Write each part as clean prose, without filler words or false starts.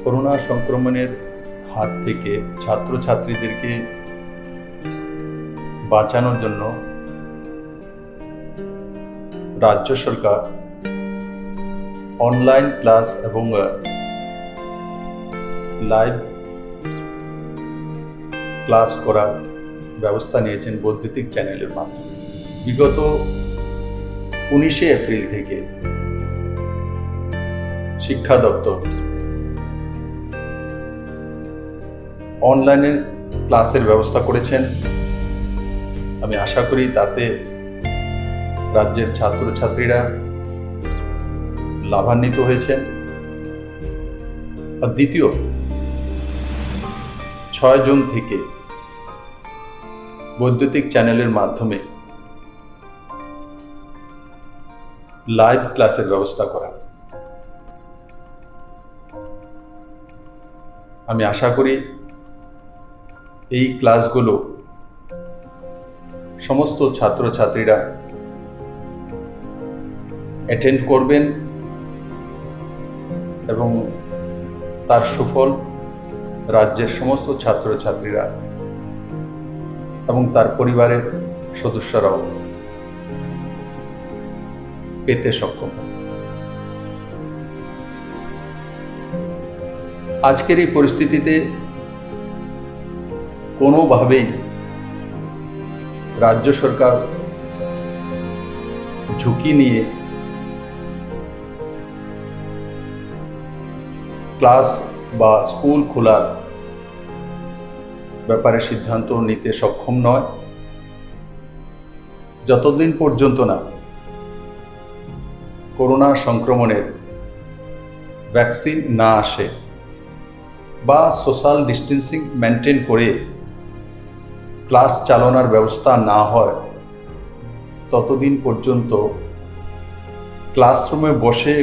Corona সংক্রমণের হাত থেকে ছাত্রছাত্রীদেরকে বাঁচানোর জন্য রাজ্য সরকার অনলাইন ক্লাস এবং লাইভ ক্লাস করার ব্যবস্থা নিয়েছেন বৈদ্যুতিক চ্যানেলের মাধ্যমে। বিগত 19শে এপ্রিল থেকে শিক্ষা দপ্তর অনলাইনে ক্লাসের ব্যবস্থা করেছেন। আমি আশা করি তাতে রাজ্যের ছাত্রছাত্রীরা লাভান্বিত হয়েছেন। আর দ্বিতীয় 6 জুন থেকে বৈদ্যুতিক চ্যানেলের মাধ্যমে লাইভ ক্লাসের ব্যবস্থা করা। আমি আশা করি এই ক্লাসগুলো সমস্ত ছাত্রছাত্রীরা অ্যাটেন্ড করবেন এবং তার সুফল রাজ্যের সমস্ত ছাত্রছাত্রীরা এবং তার পরিবারের সদস্যরাও পেতে সক্ষম। আজকের এই পরিস্থিতিতে কোনোভাবেই রাজ্য সরকার ঝুঁকি নিয়ে ক্লাস বা স্কুল খোলার ব্যাপারে সিদ্ধান্ত নিতে সক্ষম নয় যতদিন পর্যন্ত না করোনা সংক্রমণের ভ্যাকসিন না আসে বা সোশ্যাল ডিস্টেন্সিং মেনটেন করে ক্লাস চালানোর ব্যবস্থা না হয় ততদিন পর্যন্ত ক্লাসরুমে বসে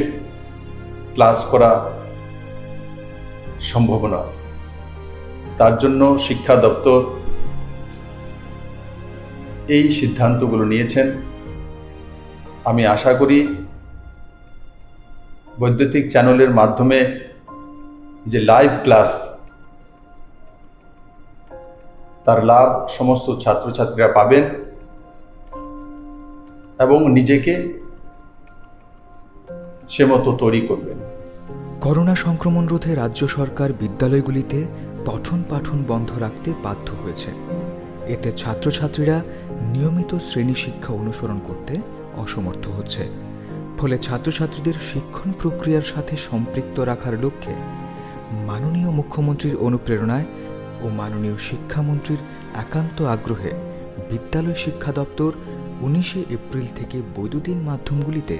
ক্লাস করা সম্ভব নয়। তার জন্য শিক্ষা দপ্তর এই সিদ্ধান্তগুলো নিয়েছেন। আমি আশা করি বৈদ্যুতিক চ্যানেলের মাধ্যমে যে লাইভ ক্লাস তার লাভ সমস্ত ছাত্রছাত্রীরা পাবেন এবং নিজেকে সে মতো তৈরি করবেন। করোনা সংক্রমণ রোধে রাজ্য সরকার বিদ্যালয়গুলিতে পঠন পাঠন বন্ধ রাখতে বাধ্য হয়েছে। এতে ছাত্রছাত্রীরা নিয়মিত শ্রেণী শিক্ষা অনুসরণ করতে অসমর্থ হচ্ছে। ফলে ছাত্রছাত্রীদের শিক্ষণ প্রক্রিয়ার সাথে সম্পৃক্ত রাখার লক্ষ্যে মাননীয় মুখ্যমন্ত্রীর অনুপ্রেরণায় ও মাননীয় শিক্ষামন্ত্রীর একান্ত আগ্রহে বিদ্যালয় শিক্ষা দপ্তর 19শে এপ্রিল থেকে বৈদ্যুতিন মাধ্যমগুলিতে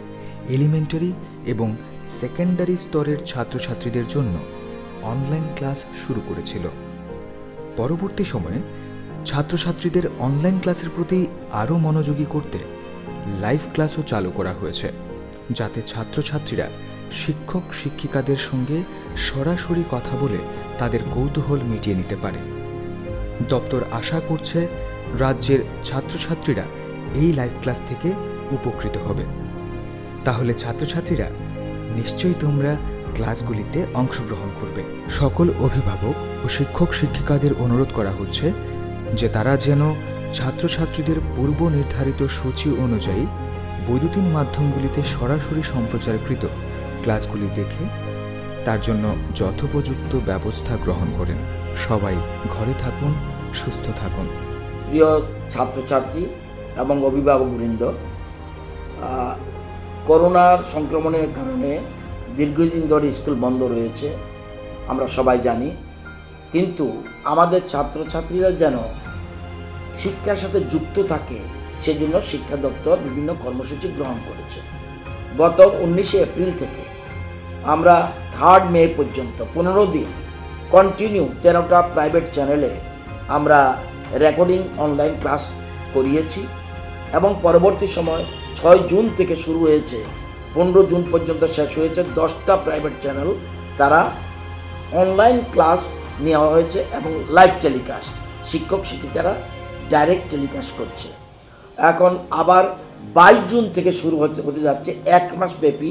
এলিমেন্টারি এবং সেকেন্ডারি স্তরের ছাত্রছাত্রীদের জন্য অনলাইন ক্লাস শুরু করেছিল। পরবর্তী সময়ে ছাত্রছাত্রীদের অনলাইন ক্লাসের প্রতি আরও মনোযোগী করতে লাইভ ক্লাসও চালু করা হয়েছে, যাতে ছাত্রছাত্রীরা শিক্ষক শিক্ষিকাদের সঙ্গে সরাসরি কথা বলে তাদের কৌতূহল মিটিয়ে নিতে পারে। দপ্তর আশা করছে রাজ্যের ছাত্রছাত্রীরা এই লাইভ ক্লাস থেকে উপকৃত হবে। তাহলে ছাত্রছাত্রীরা নিশ্চয়ই তোমরা ক্লাসগুলিতে অংশগ্রহণ করবে। সকল অভিভাবক ও শিক্ষক শিক্ষিকাদের অনুরোধ করা হচ্ছে যে তারা যেন ছাত্রছাত্রীদের পূর্ব নির্ধারিত সূচি অনুযায়ী বৈদ্যুতিন মাধ্যমগুলিতে সরাসরি সম্প্রচারকৃত ক্লাসগুলি দেখে তার জন্য যথোপযুক্ত ব্যবস্থা গ্রহণ করেন। সবাই ঘরে থাকুন, সুস্থ থাকুন। প্রিয় ছাত্রছাত্রী এবং অভিভাবকবৃন্দ, করোনার সংক্রমণের কারণে দীর্ঘদিন ধরে স্কুল বন্ধ রয়েছে, আমরা সবাই জানি। কিন্তু আমাদের ছাত্রছাত্রীরা যেন শিক্ষার সাথে যুক্ত থাকে সেজন্য শিক্ষা দপ্তর বিভিন্ন কর্মসূচি গ্রহণ করেছে। গত 19শে এপ্রিল থেকে আমরা 3 মে পর্যন্ত 15 দিন কন্টিনিউ 13টা প্রাইভেট চ্যানেলে আমরা রেকর্ডিং অনলাইন ক্লাস করিয়েছি এবং পরবর্তী সময় 6 জুন থেকে শুরু হয়েছে, 15 জুন পর্যন্ত শেষ হয়েছে 10টা প্রাইভেট চ্যানেল তারা অনলাইন ক্লাস নেওয়া হয়েছে এবং লাইভ টেলিকাস্ট শিক্ষক শিক্ষিকারা ডাইরেক্ট টেলিকাস্ট করছে। এখন আবার 22 জুন থেকে শুরু হতে যাচ্ছে, 1 মাস ব্যাপী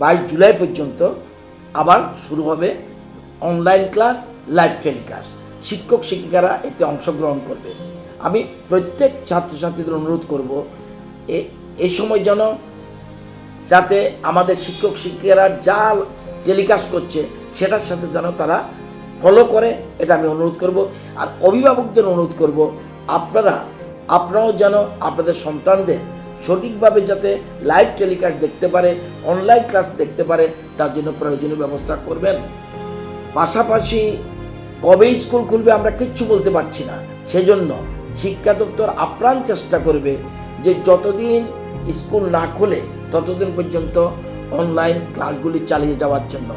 22 জুলাই পর্যন্ত আবার শুরু হবে অনলাইন ক্লাস, লাইভ টেলিকাস্ট। শিক্ষক শিক্ষিকারা এতে অংশগ্রহণ করবে। আমি প্রত্যেক ছাত্রছাত্রীদের অনুরোধ করব এই সময় যেন যাতে আমাদের শিক্ষক শিক্ষিকারা যা টেলিকাস্ট করছে সেটার সাথে যেন তারা ফলো করে, এটা আমি অনুরোধ করব। আর অভিভাবকদের অনুরোধ করব আপনারাও যেন আপনাদের সন্তানদের সঠিকভাবে যাতে লাইভ টেলিকাস্ট দেখতে পারে, অনলাইন ক্লাস দেখতে পারে, তার জন্য প্রয়োজনীয় ব্যবস্থা করবেন। পাশাপাশি কবে স্কুল খুলবে আমরা কিচ্ছু বলতে পারছি না, সেজন্য শিক্ষা দপ্তর আপ্রাণ চেষ্টা করবে যে যতদিন স্কুল না খোলে ততদিন পর্যন্ত অনলাইন ক্লাসগুলি চালিয়ে যাওয়ার জন্য।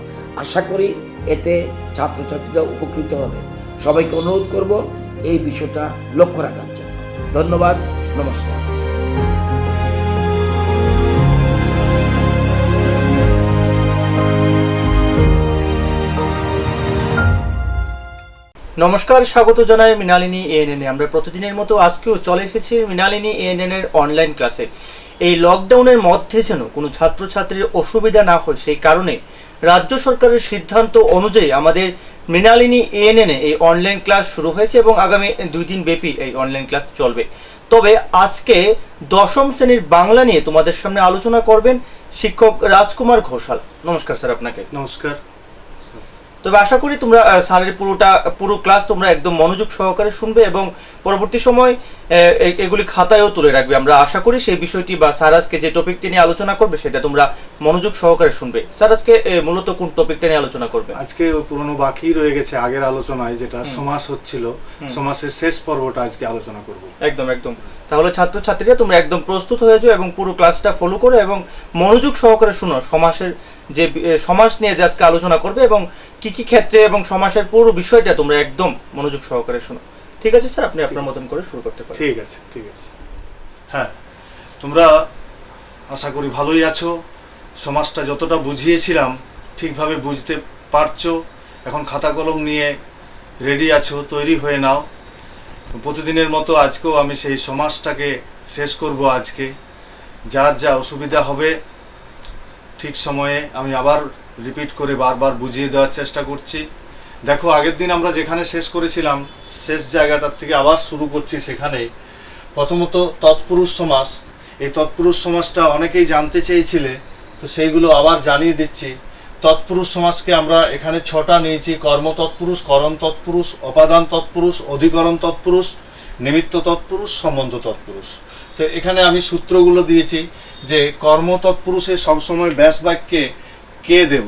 আশা করি এতে ছাত্রছাত্রীরা উপকৃত হবে। সবাইকে অনুরোধ করব এই বিষয়টা লক্ষ্য রাখার জন্য। ধন্যবাদ, নমস্কার। নমস্কার, স্বাগত জানাই মৃণালিনী এএনএন এ। আমরা প্রতিদিনের মতো আজকেও চলে এসেছি মৃণালিনী এএনএন এর অনলাইন ক্লাসে। এই লকডাউনের মধ্যে যেন কোনো ছাত্রছাত্রীর অসুবিধা না হয় সেই কারণে রাজ্য সরকারের সিদ্ধান্ত অনুযায়ী আমাদের মৃণালিনী এএনএন এ এই অনলাইন ক্লাস শুরু হয়েছে এবং আগামী 2 দিন ব্যাপী এই অনলাইন ক্লাস চলবে। তবে আজকে 10ম শ্রেণীর বাংলা নিয়ে তোমাদের সামনে আলোচনা করবেন শিক্ষক রাজকুমার ঘোষাল। নমস্কার স্যার আপনাকে। নমস্কার। তবে আশা করি তোমরা স্যারের পুরো ক্লাস তোমরা একদম মনোযোগ সহকারে শুনবে এবং পরবর্তী সময় এগুলি খাতায়ও তুলে রাখবে। আমরা আশা করি সেই বিষয়টি বা স্যার আজকে যে টপিকটি নিয়ে আলোচনা করবে সেটা তোমরা মনোযোগ সহকারে শুনবে। স্যার আজকে মূলত কোন টপিকটা নিয়ে আলোচনা করবে? আজকে পুরনো বাকি রয়ে গেছে আগের আলোচনায়, যেটা সমাস হচ্ছিল, সমাসের শেষ পর্বটা আজকে আলোচনা করব। একদম। তাহলে ছাত্রছাত্রীরা তোমরা একদম প্রস্তুত হয়ে যাও এবং পুরো ক্লাসটা ফলো করো এবং মনোযোগ সহকারে শুনো সমাসের যে সমাস নিয়ে আজকে আলোচনা করবে এবং কি কি ক্ষেত্রে এবং সমাসের পুরো বিষয়টা তোমরা একদম মনোযোগ সহকারে শুনো। ঠিক আছে স্যার, আপনি আপনার মতন করে শুরু করতে পারেন। ঠিক আছে। হ্যাঁ, তোমরা আশা করি ভালোই আছো। সমাজটা যতটা বুঝিয়েছিলাম ঠিকভাবে বুঝতে পারছো। এখন খাতা কলম নিয়ে রেডি আছো, তৈরি হয়ে নাও। প্রতিদিনের মতো আজকেও আমি সেই সমাজটাকে শেষ করব। আজকে যার যা অসুবিধা হবে ঠিক সময়ে আমি আবার রিপিট করে বারবার বুঝিয়ে দেওয়ার চেষ্টা করছি। দেখো, আগের দিন আমরা যেখানে শেষ করেছিলাম শেষ জায়গাটার থেকে আবার শুরু করছি। সেখানে প্রথমত তৎপুরুষ সমাস। এই তৎপুরুষ সমাসটা অনেকেই জানতে চেয়েছিলে, তো সেইগুলো আবার জানিয়ে দিচ্ছি। তৎপুরুষ সমাসকে আমরা এখানে 6টা নিয়েছি: কর্ম তৎপুরুষ, করণ তৎপুরুষ, অপাদান তৎপুরুষ, অধিকরণ তৎপুরুষ, নিমিত্ত তৎপুরুষ, সম্বন্ধ তৎপুরুষ। তো এখানে আমি সূত্রগুলো দিয়েছি যে কর্ম তৎপুরুষে সবসময় ব্যাস বাক্যে কে দেব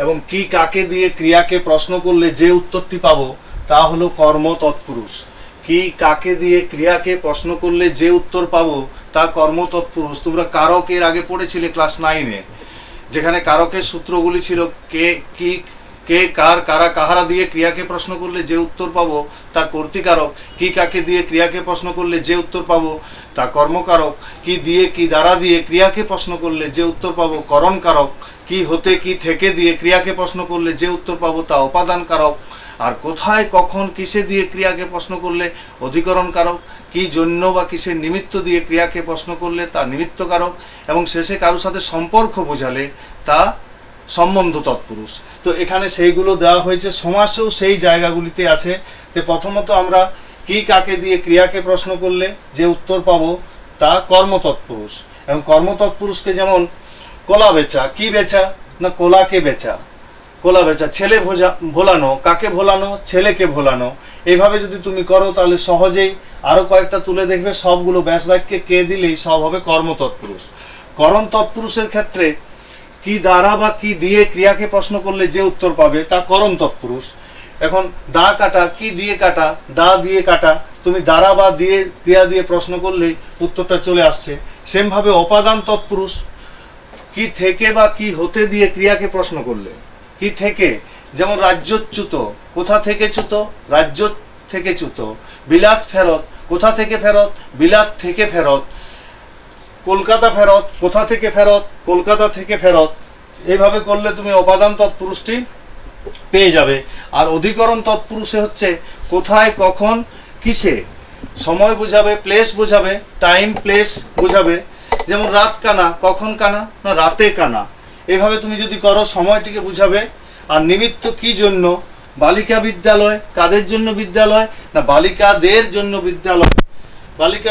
এবং কি কাকে দিয়ে ক্রিয়াকে প্রশ্ন করলে যে উত্তরটি পাবো তা হলো কর্ম তৎপুরুষ। কি কাকে দিয়ে ক্রিয়াকে প্রশ্ন করলে যে উত্তর পাবো তা কর্ম তৎপুরুষ। তোমরা কারকের আগে পড়েছিলে ক্লাস 9-এ, যেখানে কারকের সূত্রগুলি ছিল কে, কি, কে, কার, কারা, কাহারা দিয়ে ক্রিয়াকে প্রশ্ন করলে যে উত্তর পাবো তা কর্তৃকারক। কি কাকে দিয়ে ক্রিয়াকে প্রশ্ন করলে যে উত্তর পাবো তা কর্মকারক। কি দিয়ে, কি দ্বারা দিয়ে ক্রিয়াকে প্রশ্ন করলে যে উত্তর পাবো করণকারক। কি হতে, কি থেকে দিয়ে ক্রিয়াকে প্রশ্ন করলে যে উত্তর পাবো তা উপাদান কারক। আর কোথায়, কখন, কিসে দিয়ে ক্রিয়াকে প্রশ্ন করলে অধিকরণ কারক। কি জন্য বা কিসের নিমিত্ত দিয়ে ক্রিয়াকে প্রশ্ন করলে তা নিমিত্ত কারক। এবং শেষে কারোর সাথে সম্পর্ক বোঝালে তা সম্বন্ধ তৎপুরুষ। তো এখানে সেইগুলো দেওয়া হয়েছে, সমাসেও সেই জায়গাগুলিতে আছে। তো প্রথমত আমরা কি কাকে দিয়ে ক্রিয়াকে প্রশ্ন করলে যে উত্তর পাবো তা কর্ম তৎপুরুষ। এবং কর্ম তৎপুরুষকে যেমন কোলা বেচা, কি বেচা না কোলাকে বেচা। কোলা বেচা, ছেলে ভোলানো, কাকে ভোলানো? ছেলেকে ভোলানো। এইভাবে যদি তুমি করো তাহলে সহজেই আরো কয়েকটা তুলে দেখবে, সবগুলো ব্যাস বাক্যে কে দিলেই সব হবে কর্ম তৎপুরুষ। করণ তৎপুরুষের ক্ষেত্রে কি দ্বারা বা কি দিয়ে ক্রিয়াকে প্রশ্ন করলে যে উত্তর পাবে তা করণ তৎপুরুষ। এখন দা কাটা, কি দিয়ে কাটা? দা দিয়ে কাটা। তুমি দ্বারা বা দিয়ে ক্রিয়া দিয়ে প্রশ্ন করলেই উত্তরটা চলে আসছে। সেমভাবে অপাদান তৎপুরুষ, কি থেকে বা কি হতে দিয়ে ক্রিয়াকে প্রশ্ন করলে কি থেকে, যেমন রাজ্যচ্যুত, কোথা থেকে চ্যুত? রাজ্য থেকে চ্যুত। বিলাত ফেরত, কোথা থেকে ফেরত? বিলাত থেকে ফেরত। কলকাতা ফেরত, কোথা থেকে ফেরত? কলকাতা থেকে ফেরত। এইভাবে করলে তুমি অপাদান তৎপুরুষটি পেয়ে যাবে। আর অধিকরণ তৎপুরুষে হচ্ছে কোথায়, কখন, কিসে। সময় বোঝাবে, প্লেস বোঝাবে, টাইম প্লেস বোঝাবে। যেমন রাত কানা, কখন কানা না রাতে কানা। এইভাবে তুমি যদি করো সময়টিকে বুঝাবে। আর নিমিত্ত কি জন্য, বালিকা বিদ্যালয় কাদের জন্য বিদ্যালয়? না বালিকাদের জন্য বিদ্যালয়। বালিকা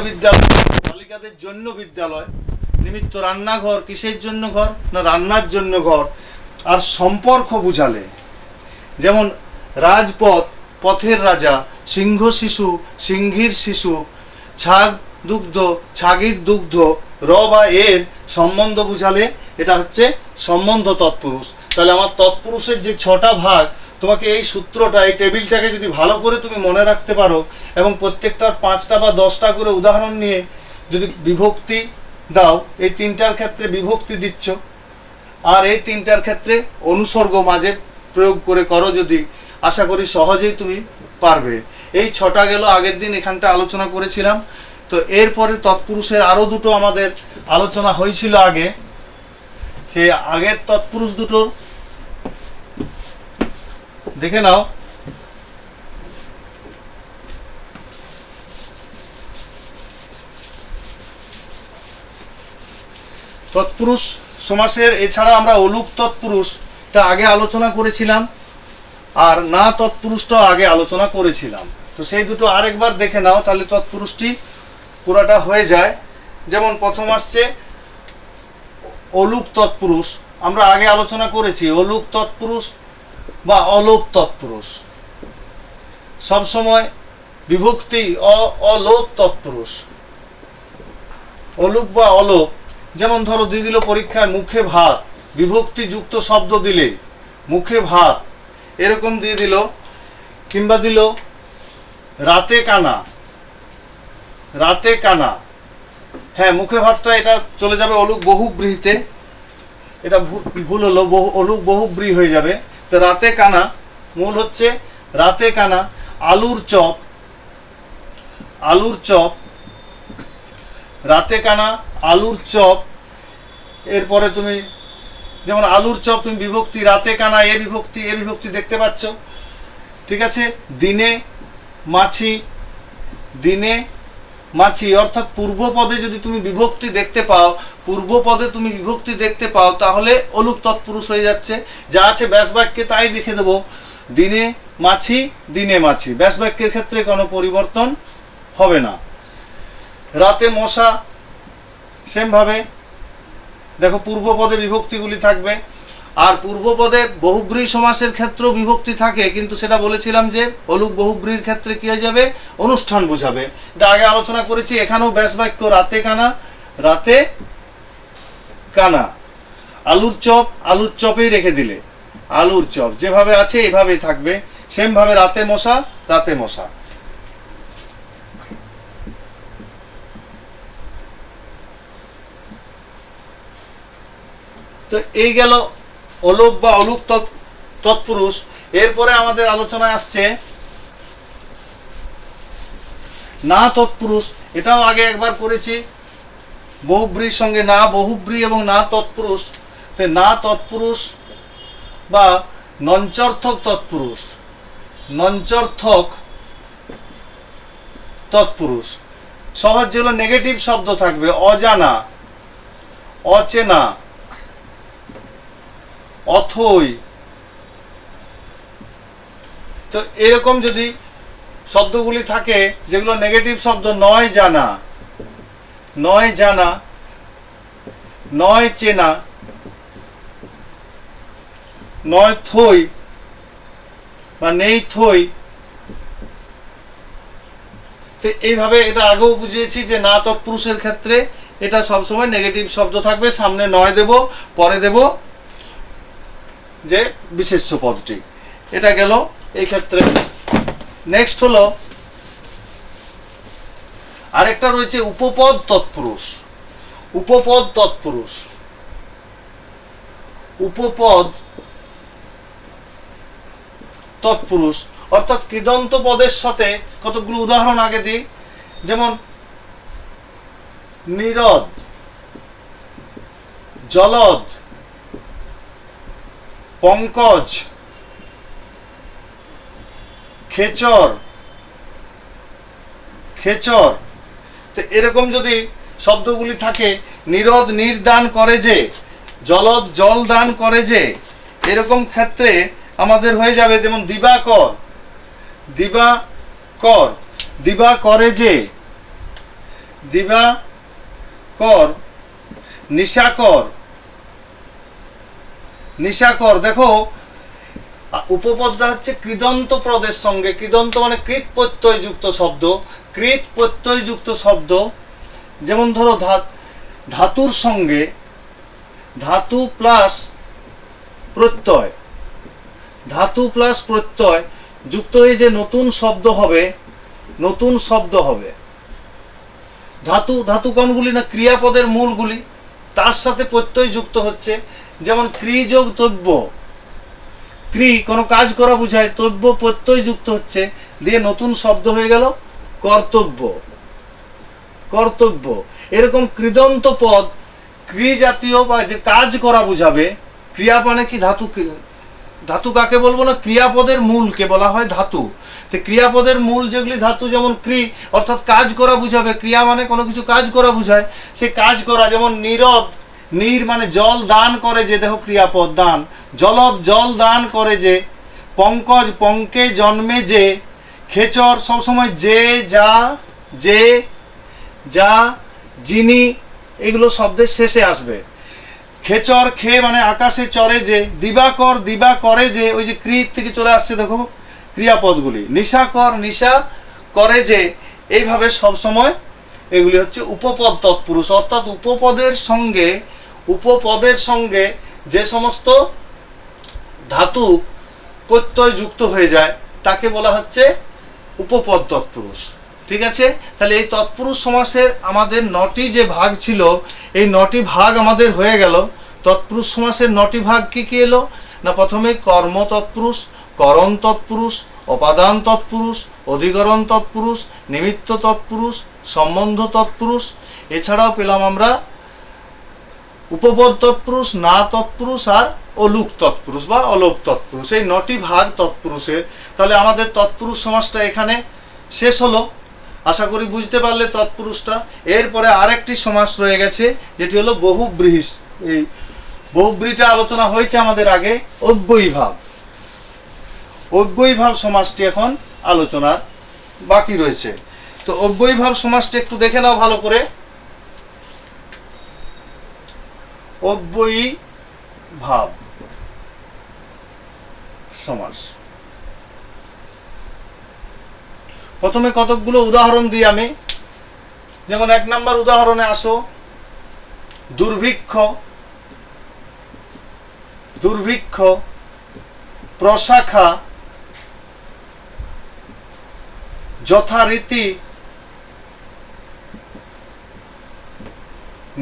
বিদ্যালয় বালিকাদের জন্য বিদ্যালয়। নিমিত্ত রান্নাঘর কিসের জন্য ঘর? না রান্নার জন্য ঘর। আর সম্পর্ক বুঝালে, যেমন রাজপথ পথের রাজা, সিংহ শিশু সিংহীর শিশু, ছাগ দুগ্ধ ছাগির দুগ্ধ, র বা এর সম্বন্ধ বুঝালে এটা হচ্ছে সম্বন্ধ তৎপুরুষ। তাহলে আমার তৎপুরুষের যে 6টা ভাগ, তোমাকে এই সূত্রটা এই টেবিলটাকে যদি ভালো করে তুমি মনে রাখতে পারো এবং প্রত্যেকটার 5টা বা 10টা করে উদাহরণ নিয়ে যদি বিভক্তি দাও, এই 3টার ক্ষেত্রে বিভক্তি দিচ্ছ আর এই 3টার ক্ষেত্রে অনুসর্গ মাঝে প্রয়োগ করে করো যদি, আশা করি সহজেই তুমি পারবে। এই 6টা গেল, আগের দিন এখানটা আলোচনা করেছিলাম। তো এরপরে তৎপুরুষের আরো দুটো আমাদের আলোচনা হয়েছিল আগে, সে আগের তৎপুরুষ দুটো দেখে নাও। তৎপুরুষ সমাসের এছাড়া আমরা অলুক তৎপুরুষটা আগে আলোচনা করেছিলাম আর না তৎপুরুষটাও আগে আলোচনা করেছিলাম। তো সেই দুটো আরেকবার দেখে নাও, তাহলে তৎপুরুষটি পুরোটা হয়ে যায়। যেমন প্রথম আসছে অলুক তৎপুরুষ, আমরা আগে আলোচনা করেছি। অলুক তৎপুরুষ বা অলোপ তৎপুরুষ, সবসময় বিভক্তি অলোপ তৎপুরুষ। অলুক বা অলোপ, যেমন ধরো দিয়ে দিল পরীক্ষায় মুখে ভাত, বিভক্তি যুক্ত শব্দ দিলে মুখে ভাত এরকম দিয়ে দিল, কিংবা দিল রাতে কানা, রাতে কানা। হ্যাঁ, মুখে ভাতটা এটা চলে যাবে অলুক বহুব্রীহিতে, এটা ভুল হলো, অলুক বহুব্রী হয়ে যাবে। তো রাতে কানা মূল হচ্ছে রাতে কানা। আলুর চপ, আলুর চপ, রাতে কানা আলুর চপ। এরপরে তুমি যেমন আলুর চপ, তুমি বিভক্তি রাতে কানা এ বিভক্তি দেখতে পাচ্ছ, ঠিক আছে। দিনে মাছি, দিনে মাছি, অর্থাৎ পূর্ব পদে যদি তুমি বিভক্তি দেখতে পাও, পূর্ব পদে তুমি বিভক্তি দেখতে পাও, তাহলে অলুক তৎপুরুষ হয়ে যাচ্ছে। যা আছে ব্যাস বাক্যে তাই লিখে দেবো, দিনে মাছি দিনে মাছি, ব্যাস বাক্যের ক্ষেত্রে কোনো পরিবর্তন হবে না। রাতে মশা, সেমভাবে দেখো পূর্ব পদে বিভক্তিগুলি থাকবে। আর পূর্ব পদে বহুব্রী সমাসের ক্ষেত্রেও বিভক্তি থাকে, কিন্তু সেটা বলেছিলাম যে অলুক বহুব্রীর ক্ষেত্রে কি হয়ে যাবে? অনুষ্ঠান বোঝাবে। এটা আগে আলোচনা করেছি। এখানেও ব্যাস বাক্য রাতে কানা, রাতে কানা। আলুর চপ, আলুর চপেই রেখে দিলে, আলুর চপ যেভাবে আছে এভাবেই থাকবে। সেমভাবে রাতে মশা, রাতে মশা। তো এই গেল অলোপ বা অলুক তৎপুরুষ। এরপরে আমাদের আলোচনায় আসছে না তৎপুরুষ। এটাও আগে একবার করেছি, বহুব্রীর সঙ্গে না বহুব্রী এবং না তৎপুরুষ। না তৎপুরুষ বা নঞ্চর্থক তৎপুরুষ, নঞ্চর্থক তৎপুরুষ। সহজ যেগুলো নেগেটিভ শব্দ থাকবে, অজানা, অচেনা, অথই। তো এরকম যদি শব্দগুলি থাকে যেগুলো নেগেটিভ শব্দ, নয় জানা, নয় জানা, নয় চেনা, নয় থই বা নেই থই। তো এইভাবে এটা আগেও বুঝিয়েছি যে না তৎপুরুষের ক্ষেত্রে এটা সবসময় নেগেটিভ শব্দ থাকবে, সামনে নয় দেব, পরে দেব যে বিশেষ্য পদটি। এটা গেল এই ক্ষেত্রে। নেক্সট হলো আরেকটা রয়েছে উপপদ তৎপুরুষ। উপপদ তৎপুরুষ, উপপদ তৎপুরুষ অর্থাৎ কৃদন্ত পদের সাথে কতগুলো উদাহরণ আগে দিই। যেমন নীরদ, জলদ, পঙ্কজ, খেচর, খেচর। তো এরকম যদি শব্দগুলি থাকে, নীরদ নীর দান করে যে, জলদ জল দান করে যে, এরকম ক্ষেত্রে আমাদের হয়ে যাবে যেমন দিবাকর, দিবাকর, দিবাকরে যে, দিবাকর, নিশাকর, নিশাকর। দেখো উপপদটা হচ্ছে কৃদন্ত পদের সঙ্গে, কৃদন্ত মানে কৃত প্রত্যয় যুক্ত শব্দ, কৃত প্রত্যয় যুক্ত শব্দ। যেমন ধরো ধাতুর সঙ্গে ধাতু প্লাস প্রত্যয়, ধাতু প্লাস প্রত্যয় যুক্ত হয়ে যে নতুন শব্দ হবে, নতুন শব্দ হবে। ধাতু, ধাতু কোনগুলি না ক্রিয়াপদের মূলগুলি, তার সাথে প্রত্যয় যুক্ত হচ্ছে। যেমন ক্রি যোগ তব্য, ক্রি কোনো কাজ করা বোঝায়, তব্য প্রত্যয় যুক্ত হচ্ছে, দিয়ে নতুন শব্দ হয়ে গেল কর্তব্য, কর্তব্য। এরকম কৃদন্ত পদ ক্রি জাতীয় বা যে কাজ করা বোঝাবে, ক্রিয়া মানে কি ধাতু, ধাতু কাকে বলবো না, ক্রিয়াপদের মূলকে বলা হয় ধাতু। তো ক্রিয়াপদের মূল যেগুলি ধাতু, যেমন ক্রি অর্থাৎ কাজ করা বুঝাবে, ক্রিয়া মানে কোনো কিছু কাজ করা বুঝায়, সে কাজ করা। যেমন নিরদ, নীর মানে জল দান করে যে, দেহ ক্রিয়াপদ দান, জলদ জল দান করে যে, পঙ্কজ পঙ্কে জন্মে যে, খেচর সবসময় যে, যা, যে, যা, যিনি, এগুলো শব্দের শেষে আসবে। খেচর খে মানে আকাশে চড়ে যে, দিবাকর দিবা করে যে, ওই যে ক্রিয়া থেকে চলে আসছে দেখো ক্রিয়াপদগুলি। নিশাকর নিশা করে যে, এইভাবে সব সময় এগুলি হচ্ছে উপপদ তৎপুরুষ। অর্থাৎ উপপদের সঙ্গে, উপপদের সঙ্গে যে সমস্ত ধাতু প্রত্যয় যুক্ত হয়ে যায় তাকে বলা হচ্ছে উপপদ তৎপুরুষ। ঠিক আছে, তাহলে এই তৎপুরুষ সমাসের আমাদের 9টি যে ভাগ ছিল, এই 9টি ভাগ আমাদের হয়ে গেল। তৎপুরুষ সমাসের 9টি ভাগ কি কি এলো না, প্রথমে কর্ম তৎপুরুষ, করণ তৎপুরুষ, অপাদান তৎপুরুষ, অধিকরণ তৎপুরুষ, নিমিত্ত তৎপুরুষ, সম্বন্ধ তৎপুরুষ। এছাড়াও পেলাম আমরা উপপদ তৎপুরুষ, না তৎপুরুষ আর অলুক তৎপুরুষ বা অলোপ তৎপুরুষ। এই 9টি ভাগ তৎপুরুষের। তাহলে আমাদের তৎপুরুষ সমাসটা এখানে শেষ হলো। আশা করি বুঝতে পারলে তৎপুরুষটা। এরপরে আরেকটি সমাস রয়ে গেছে, যেটি হলো বহুব্রীহি। এই বহুব্রীহিটা আলোচনা হয়েছে আমাদের আগে, অব্যয়ীভাব। অব্যয়ীভাব সমাসটি এখন আলোচনার বাকি রয়েছে। তো অব্যয়ীভাব সমাসটি একটু দেখে নাও ভালো করে। অব্যয়ীভাব সমাস, প্রথমে কতকগুলো উদাহরণ দিই আমি। যেমন 1 নম্বর উদাহরণে আসো, দুর্ভিক্ষ, দুর্ভিক্ষ, প্রশাখা, যথারীতি,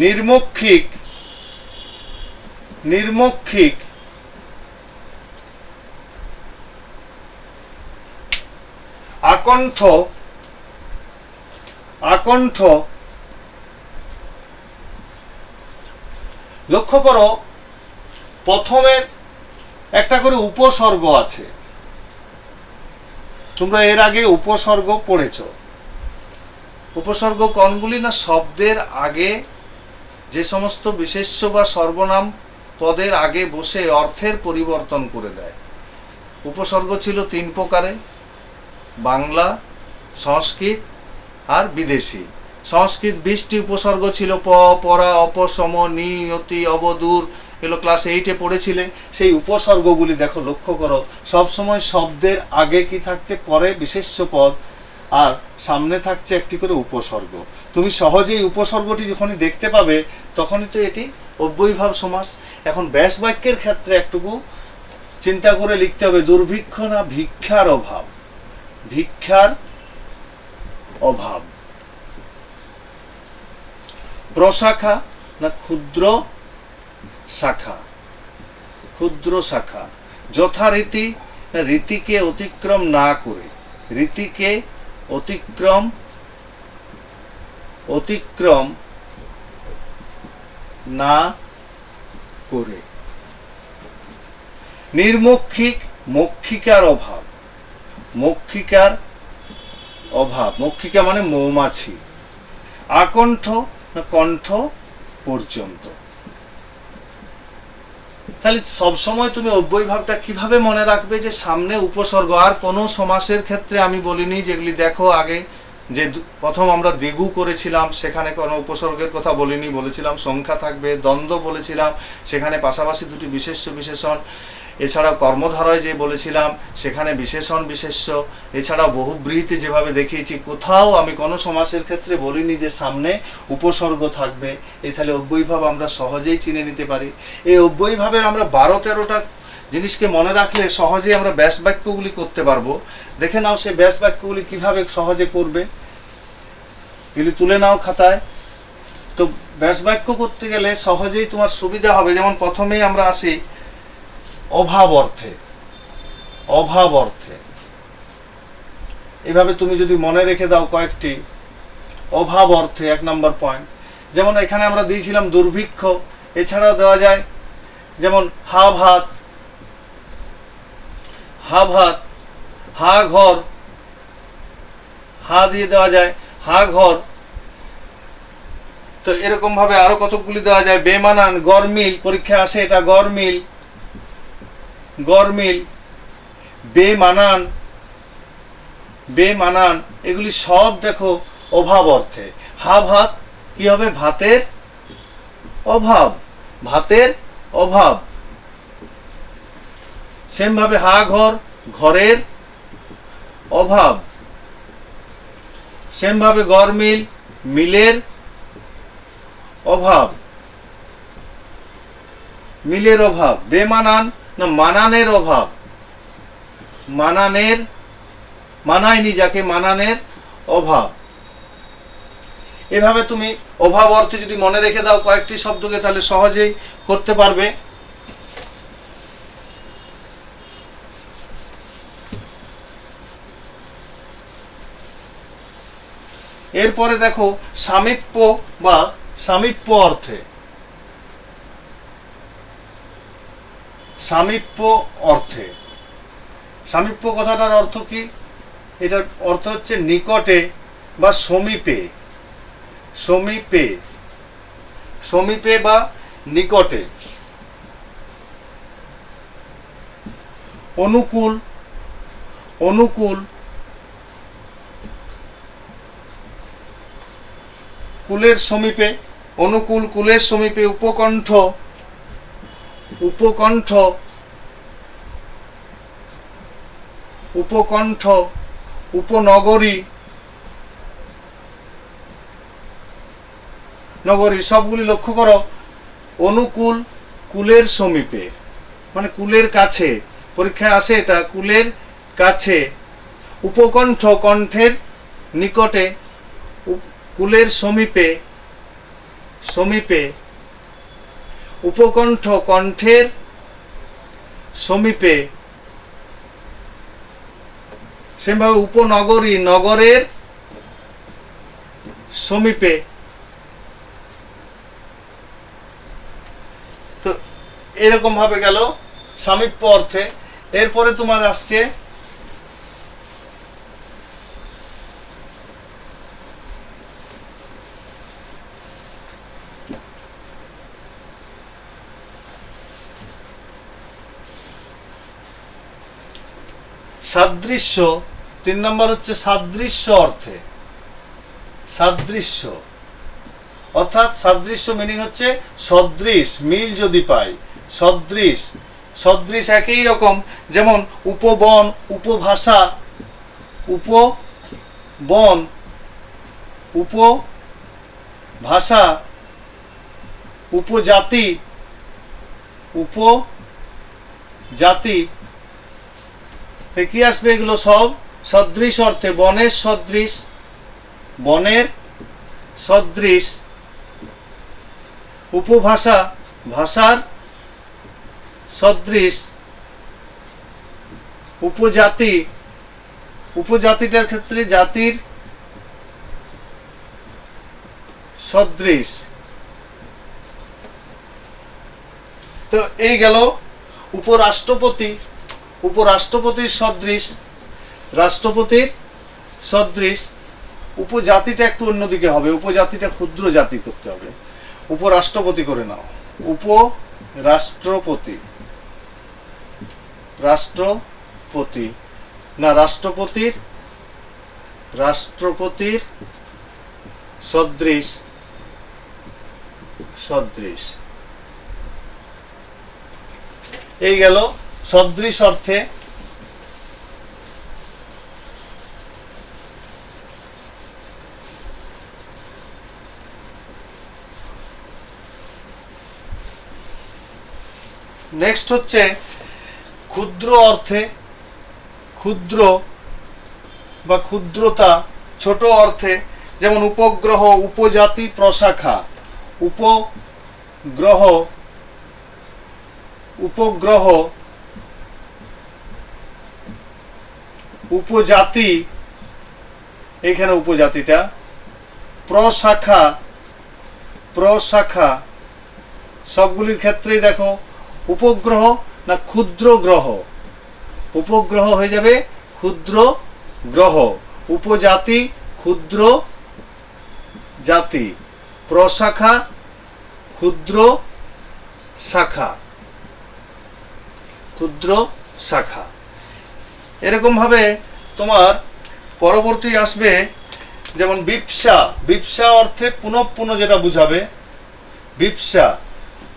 নির্মক্ষিক, নির্মক্ষিক, আকণ্ঠ, আকণ্ঠ। লক্ষ্য করো প্রথমে একটা করে উপসর্গ আছে, তোমরা এর আগে উপসর্গ পড়েছো। উপসর্গ কোনগুলি না, শব্দের আগে যে সমস্ত বিশেষ্য বা সর্বনাম পদের আগে বসে অর্থের পরিবর্তন করে দেয়। উপসর্গ ছিল 3 প্রকারে, বাংলা, সংস্কৃত আর বিদেশি। সংস্কৃত 20টি উপসর্গ ছিল, প, পরা, অপসম, নি, অতি, অবদূর, এগুলো ক্লাস 8-এ পড়েছিলে। সেই উপসর্গগুলি দেখো, লক্ষ্য করো সবসময় শব্দের আগে কি থাকছে, পরে বিশেষ্য পদ আর সামনে থাকছে একটি করে উপসর্গ। তুমি সহজেই উপসর্গটি যখনই দেখতে পাবে তখনই তো এটি অব্যয়ীভাব সমাস। এখন ব্যাস বাক্যের ক্ষেত্রে একটুকু চিন্তা করে লিখতে হবে, দুর্ভিক্ষ না ভিক্ষার অভাব, ভিক্ষার অভাব। প্রশাখা না ক্ষুদ্র শাখা, ক্ষুদ্র শাখা। যথারীতি না রীতিকে অতিক্রম না করে, রীতিকে অতিক্রম, অতিক্রম না করে। নির্মক্ষিক, মক্ষিকার অভাব, মক্ষিকার অভাব, মক্ষিকা মানে মৌমাছি। আকণ্ঠ না কণ্ঠ পর্যন্ত। তাহলে সবসময় তুমি অব্যয় ভাবটা কিভাবে মনে রাখবে যে সামনে উপসর্গ। আর কোনো সমাসের ক্ষেত্রে আমি বলিনি, যেগুলি দেখো আগে যে প্রথম আমরা দ্বিগু করেছিলাম সেখানে কোনো উপসর্গের কথা বলিনি, বলেছিলাম সংখ্যা থাকবে। দ্বন্দ্ব বলেছিলাম সেখানে পাশাপাশি দুটি বিশেষ্য বিশেষণ। এছাড়াও কর্মধারয় যে বলেছিলাম সেখানে বিশেষণ বিশেষ্য। এছাড়াও বহুব্রীহিতে যেভাবে দেখিয়েছি, কোথাও আমি কোনো সমাসের ক্ষেত্রে বলিনি যে সামনে উপসর্গ থাকবে। এই তাহলে অব্যয়ভাব আমরা সহজেই চিনে নিতে পারি। এই অব্যয়ভাবের আমরা 12-13টা জিনিসকে মনে রাখলে সহজেই আমরা ব্যাস বাক্যগুলি করতে পারবো। দেখে নাও সে ব্যাস বাক্যগুলি কিভাবে সহজে করবে, এগুলি তুলে নাও খাতায়। তো ব্যাস বাক্য করতে গেলে সহজেই তোমার সুবিধা হবে। যেমন প্রথমেই আমরা আসি অভাব অর্থে। অভাব অর্থে এভাবে তুমি যদি মনে রেখে দাও কয়েকটি অভাব অর্থে 1 নম্বর পয়েন্ট। যেমন এখানে আমরা দিয়েছিলাম দুর্ভিক্ষ। এছাড়াও দেওয়া যায় যেমন হা ভাত, হা ভাত, হা ঘর, হা দিয়ে দেওয়া যায় হা ঘর। তো এরকম ভাবে আরো কতগুলি দেওয়া যায়। বেমানান, গরমিল, পরীক্ষা আসে এটা গরমিল, গরমিল, বেমানান, বেমানান, এগুলি সব দেখো অভাব অর্থে। হা ভাত কি হবে? ভাতের অভাব, ভাতের অভাব। সেম ভাবে হা ঘর, ঘরের অভাব। সেম ভাবে গরমিল, মিলের অভাব, মিলের অভাব। বেমানান না মানানের অভাব, মানানের, মানায়নি যাকে, মানানের অভাব। এভাবে তুমি অভাব অর্থে যদি মনে রেখে দাও কয়েকটি শব্দকে, তাহলে সহজেই করতে পারবে। এরপরে দেখো সামীপ্য বা সামীপ্য অর্থে। সামীপ্য অর্থে, সামীপ্য কথাটার অর্থ কি? এটার অর্থ হচ্ছে নিকটে বা সমীপে, সমীপে, সমীপে বা নিকটে। অনুকূল, অনুকূল, কুলের সমীপে, অনুকূল কুলের সমীপে। উপকণ্ঠ, উপকণ্ঠ, উপকণ্ঠ, উপনগরী, নগরী। সবগুলি লক্ষ্য করো অনুকূল কুলের সমীপে, মানে কুলের কাছে। পরীক্ষায় আসে এটা কুলের কাছে। উপকণ্ঠ কণ্ঠের নিকটে, কুলের সমীপে, সমীপে। উপকণ্ঠ কণ্ঠের সমীপে। সেভাবে উপনগরী নগরের সমীপে। তো এরকম ভাবে গেল সামীপ্য অর্থে। এরপরে তোমার আসছে সাদৃশ্য। 3 নম্বর হচ্ছে সাদৃশ্য অর্থে। সাদৃশ্য অর্থাৎ সাদৃশ্য মিনিং হচ্ছে সদৃশ, মিল যদি পাই। সদৃশ, সদৃশ একই রকম। যেমন উপবন, উপভাষা, উপবন, উপভাষা, উপজাতি, উপজাতি। কি আসবে? এগুলো সব সদৃশ অর্থে। বনের সদৃশ, বনের সদৃশ। উপভাষা, ভাষার সদৃশ। উপজাতি, উপজাতিটার ক্ষেত্রে জাতির সদৃশ। তো এই গেল উপরাষ্ট্রপতি, উপরাষ্ট্রপতির সদৃশ, রাষ্ট্রপতির সদৃশ। উপজাতিটা একটু অন্যদিকে হবে, উপজাতিটা ক্ষুদ্র জাতি করতে হবে। উপরাষ্ট্রপতি করে নাও, রাষ্ট্রপতি, রাষ্ট্রপতি না রাষ্ট্রপতির, রাষ্ট্রপতির সদৃশ, সদৃশ। এই গেল সদৃশ অর্থে। নেক্সট হচ্ছে ক্ষুদ্র অর্থে, ক্ষুদ্র বা ক্ষুদ্রতা, ছোট অর্থে, যেমন উপগ্রহ, উপজাতি, প্রশাখা। উপগ্রহ, উপগ্রহ, উপজাতি, এইখানে উপজাতিটা, প্রশাখা, প্রশাখা, সবগুলির ক্ষেত্রেই দেখো উপগ্রহ না ক্ষুদ্র গ্রহ, উপগ্রহ হয়ে যাবে ক্ষুদ্র গ্রহ, উপজাতি ক্ষুদ্র জাতি, প্রশাখা ক্ষুদ্র শাখা, ক্ষুদ্র শাখা। এরকম ভাবে তোমার পরবর্তী আসবে যেমন বিপসা, বিপসা অর্থে পুনঃপুন যেটা বুঝাবে, বিপসা,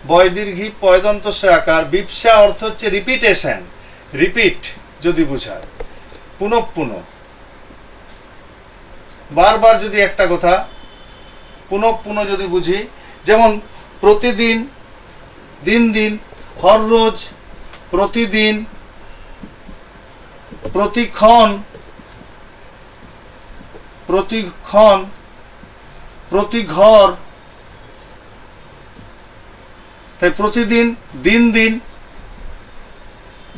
বয় দীর্ঘি পয়দন্ত আকার, বিপসা অর্থ হচ্ছে রিপিটেশন, রিপিট যদি বুঝায়, পুনঃপুন, বারবার যদি একটা কথা পুনঃপুন যদি বুঝি, যেমন প্রতিদিন, দিন দিন, হর রোজ, প্রতিদিন, প্রতিক্ষণ, প্রতিক্ষণ, প্রতি ঘর, তাই প্রতিদিন, দিন দিন,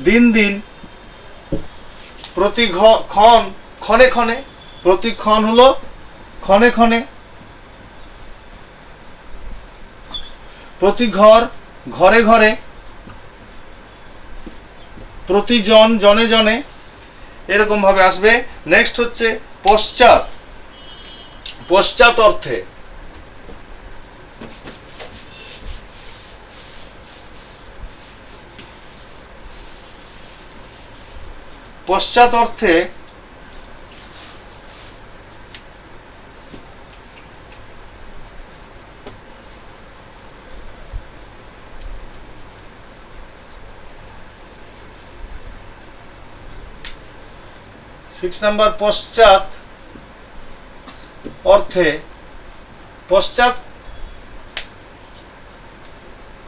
দিন দিন, প্রতি ক্ষণ, ক্ষণে ক্ষণে, প্রতিক্ষণ হলো ক্ষণে ক্ষণে, প্রতি ঘর, ঘরে ঘরে, প্রতিজন, জনে জনে, এরকম ভাবে আসবে। নেক্সট হচ্ছে পশ্চাৎ, পশ্চাৎ অর্থে, পশ্চাৎ অর্থে সিক্স নাম্বার পশ্চাৎ অর্থে, পশ্চাৎ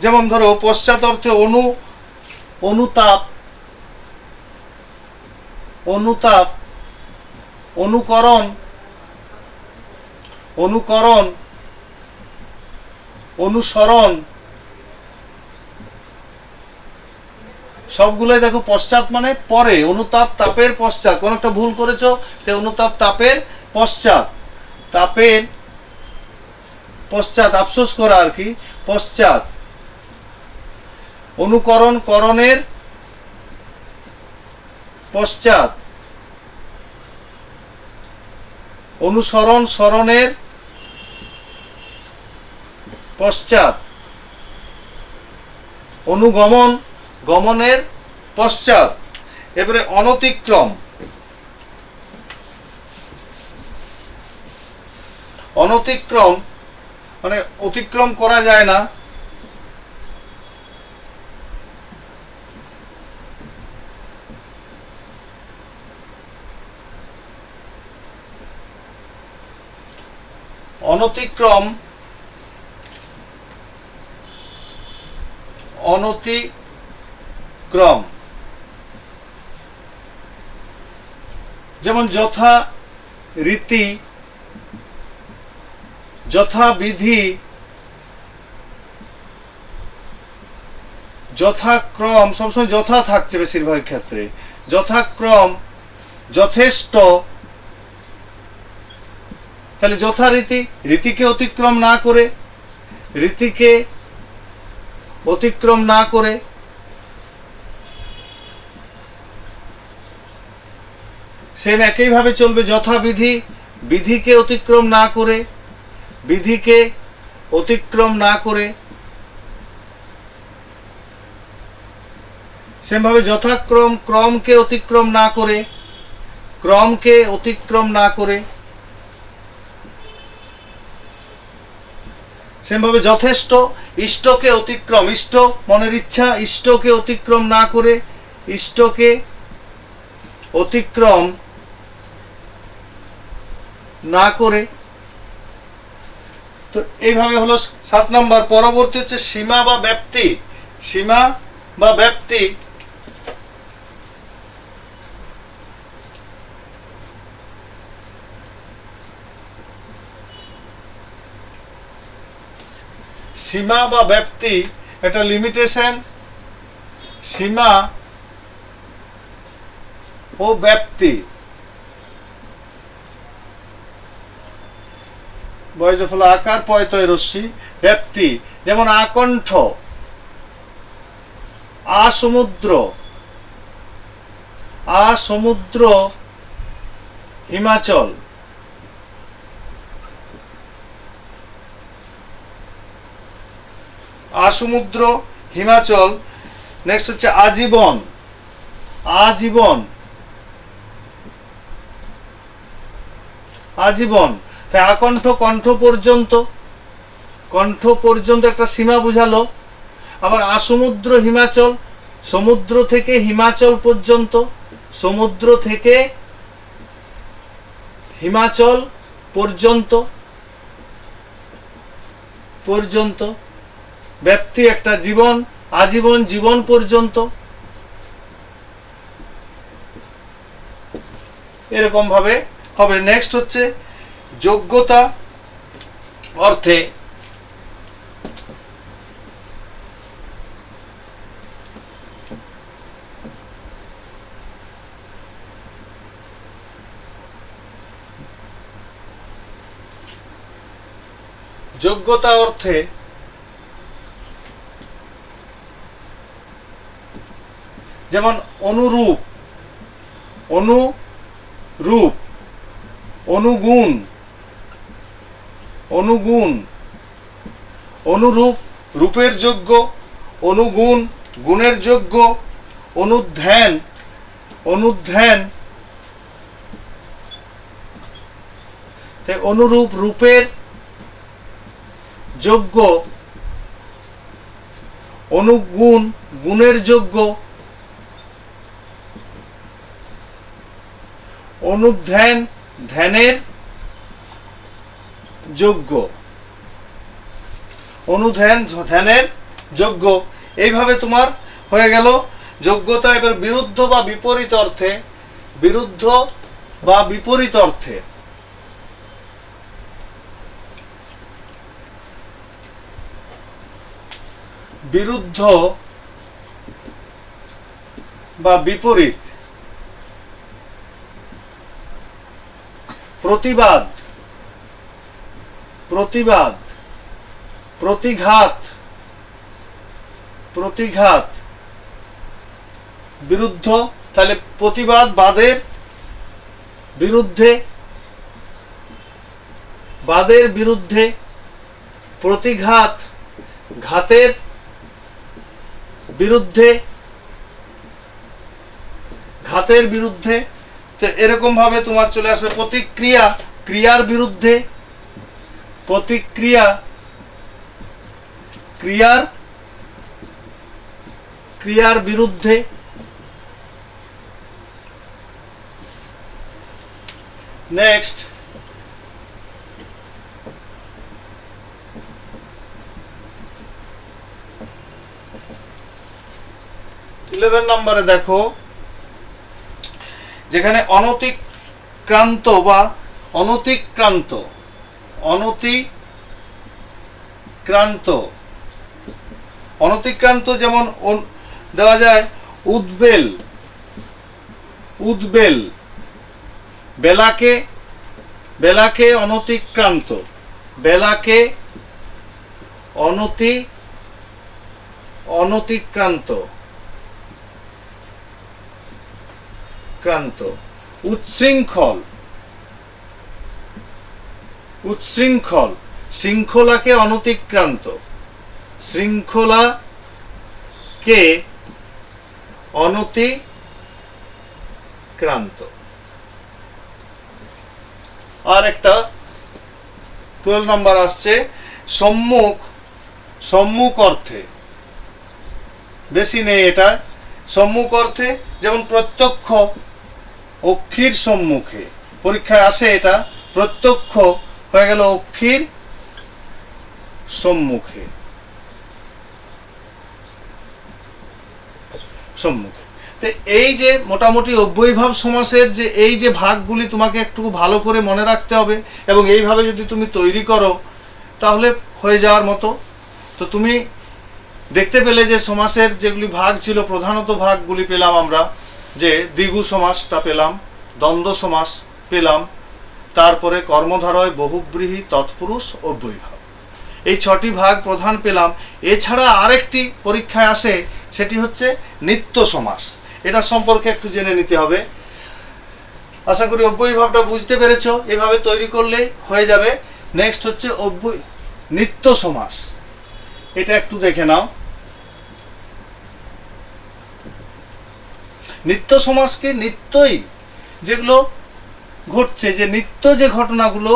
যেমন ধরো পশ্চাৎ অর্থে অনুতাপ, অনুতাপ, অনুকরণ, অনুকরণ, অনুসরণ, সবগুলোই দেখো পশ্চাৎ মানে পরে, অনুতাপ তাপের পশ্চাৎ, কোন একটা ভুল করেছো তাই অনুতাপ তাপের পশ্চাৎ, তাপের পশ্চাৎ, আফসোস করা আর কি, পশ্চাৎ, অনুকরণ করণের পশ্চাৎ, অনুসরণ স্মরণের পশ্চাৎ, অনুগমন গমনের পশ্চাৎ। এবারে অনতিক্রম, অনতিক্রম মানে অতিক্রম করা যায় না, অনতিক্রম, অনতিক্রম, যেমন যথা রীতি, যথাবিধি, যথাক্রম, সবসময় যথা থাকছে বেশিরভাগ ক্ষেত্রে, যথাক্রম, যথেষ্ট, তাহলে যথারীতি, রীতিকে অতিক্রম না করে, রীতিকে অতিক্রম না করে, সেম একইভাবে চলবে যথাবিধি, বিধিকে অতিক্রম না করে, বিধিকে অতিক্রম না করে, সেমভাবে যথাক্রম ক্রমকে অতিক্রম না করে, ক্রমকে অতিক্রম না করে, সেমভাবে যথেষ্ট ইষ্টকে অতিক্রম, ইষ্ট মনের ইচ্ছা, ইষ্টকে অতিক্রম না করে, ইষ্টকে অতিক্রম না করে। তো এইভাবে হলো 7 নম্বর। পরবর্তী হচ্ছে সীমা বা ব্যাপ্তি। সীমা বা ব্যাপ্তি সীমা বা ব্যাপ্তি একটা লিমিটেশন। সীমা ও ব্যাপ্তি, বয়স ফল আকার পয়তয় রশ্মি, ব্যাপ্তি যেমন আকণ্ঠ, আসমুদ্র, আসমুদ্র হিমাচল, আসমুদ্র হিমাচল। নেক্সট হচ্ছে আজীবন, আজীবন, আজীবন। তাই আকণ্ঠ কণ্ঠ পর্যন্ত, কণ্ঠ পর্যন্ত একটা সীমা বুঝালো। আবার আসমুদ্র হিমাচল, সমুদ্র থেকে হিমাচল পর্যন্ত, সমুদ্র থেকে হিমাচল পর্যন্ত, পর্যন্ত ব্যাপ্তি একটা। জীবন, আজীবন, জীবন পর্যন্ত, এরকম ভাবে হবে। নেক্সট হচ্ছে যোগ্যতা অর্থে যোগ্যতা অর্থে যেমন অনুরূপ, অনুরূপ, অনুগুণ, অনুগুণ, অনুরূপ রূপের যোগ্য, অনুগুণ গুণের যোগ্য, অনুধ্যান, অনুধ্যান অনুরূপ রূপের যোগ্য, অনুগুণ গুণের যোগ্য, অনুধ্যান ধ্যানের যোগ্য, অনুধ্যান ধ্যানের যোগ্য। এইভাবে তোমার হয়ে গেল যোগ্যতা। এবার বিরুদ্ধ বা বিপরীত অর্থে, বিরুদ্ধ বা বিপরীত অর্থে বিরুদ্ধ বা বিপরীত, প্রতিবাদ, প্রতিবাদ, প্রতিঘাত, প্রতিঘাত, বিরুদ্ধ। তাহলে প্রতিবাদ বাদের বিরুদ্ধে, বাদের বিরুদ্ধে, প্রতিঘাত ঘাতের বিরুদ্ধে, ঘাতের বিরুদ্ধে। তো এরকম ভাবে তোমার চলে আসবে প্রতিক্রিয়া, ক্রিয়ার বিরুদ্ধে, প্রতিক্রিয়া ক্রিয়ার, ক্রিয়ার বিরুদ্ধে। নেক্সট 11 নম্বরে দেখো, যেখানে অনতিক্রান্ত বা অনতিক্রান্ত, অনতিক্রান্ত, অনতিক্রান্ত যেমন দেওয়া যায় উদ্বেল, উদ্বেল, বেলাকে, বেলাকে অনতিক্রান্ত, বেলাকে অনতিক্রান্ত, ক্রান্ত। উচ্ছৃঙ্খল, উচ্ছৃঙ্খল, শৃঙ্খলাকে অনতিক্রান্ত, শৃঙ্খলাকে অনতিক্রান্ত। আর একটা 12 নম্বর আসছে সম্মুখ, সম্মুখ অর্থে, বেশি নেই এটা, সম্মুখ অর্থে যেমন প্রত্যক্ষ, অক্ষির সম্মুখে, পরীক্ষায় আসে এটা, প্রত্যক্ষ হয়ে গেল অক্ষির সম্মুখে, সম্মুখে। তো এই যে মোটামুটি অব্যয়ীভাব সমাসের যে এই যে ভাগগুলি তোমাকে একটু ভালো করে মনে রাখতে হবে, এবং এইভাবে যদি তুমি তৈরি করো তাহলে হয়ে যাওয়ার মতো। তো তুমি দেখতে পেলে যে সমাসের যেগুলি ভাগ ছিল, প্রধানত ভাগগুলি পেলাম আমরা, যে দ্বিগু সমাসটা পেলাম, দ্বন্দ্ব সমাস পেলাম, তারপরে কর্মধারয়, বহুব্রীহি, তৎপুরুষ, অব্যয়ীভাব, এই 6টি ভাগ প্রধান পেলাম। এছাড়া আরেকটি পরীক্ষায় আসে, সেটি হচ্ছে নিত্য সমাস। এটা সম্পর্কে একটু জেনে নিতে হবে। আশা করি অব্যয়ীভাবটা বুঝতে পেরেছো, এভাবে তৈরি করলেই হয়ে যাবে। নেক্সট হচ্ছে নিত্য সমাস, এটা একটু দেখে নাও। নিত্য সমাসকে নিত্যই যেগুলো ঘটছে, যে নিত্য যে ঘটনাগুলো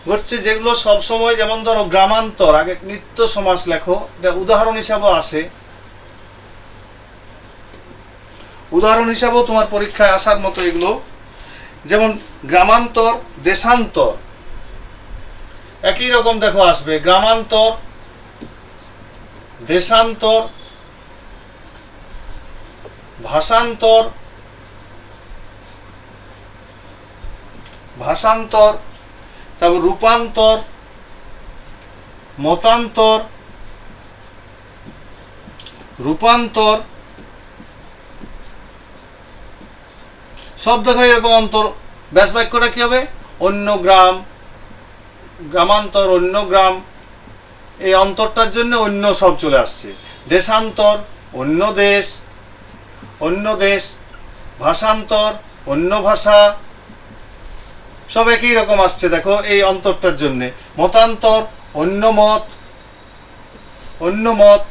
ঘটছে, যেগুলো সব সময়, যেমন ধরো গ্রামান্তর, আগে নিত্য সমাস লেখো, এটা উদাহরণ হিসাবেও আসে, উদাহরণ হিসাবেও তোমার পরীক্ষায় আসার মতো এগুলো। যেমন গ্রামান্তর, দেশান্তর, একই রকম দেখো আসবে, গ্রামান্তর, দেশান্তর, ভাষান্তর, ভাষান্তর, তারপর রূপান্তর, মতান্তর, রূপান্তর, সব দেখো এরকম অন্তর। ব্যাস বাক্যটা কি হবে? অন্য গ্রাম, গ্রামান্তর, অন্য গ্রাম, এই অন্তরটার জন্য অন্য সব চলে আসছে। দেশান্তর, অন্য দেশ, অন্য দেশ, ভাষান্তর, অন্য ভাষা, সব একই রকম আসছে দেখো এই অন্তরটার জন্য। মতান্তর, অন্য মত, অন্য মত।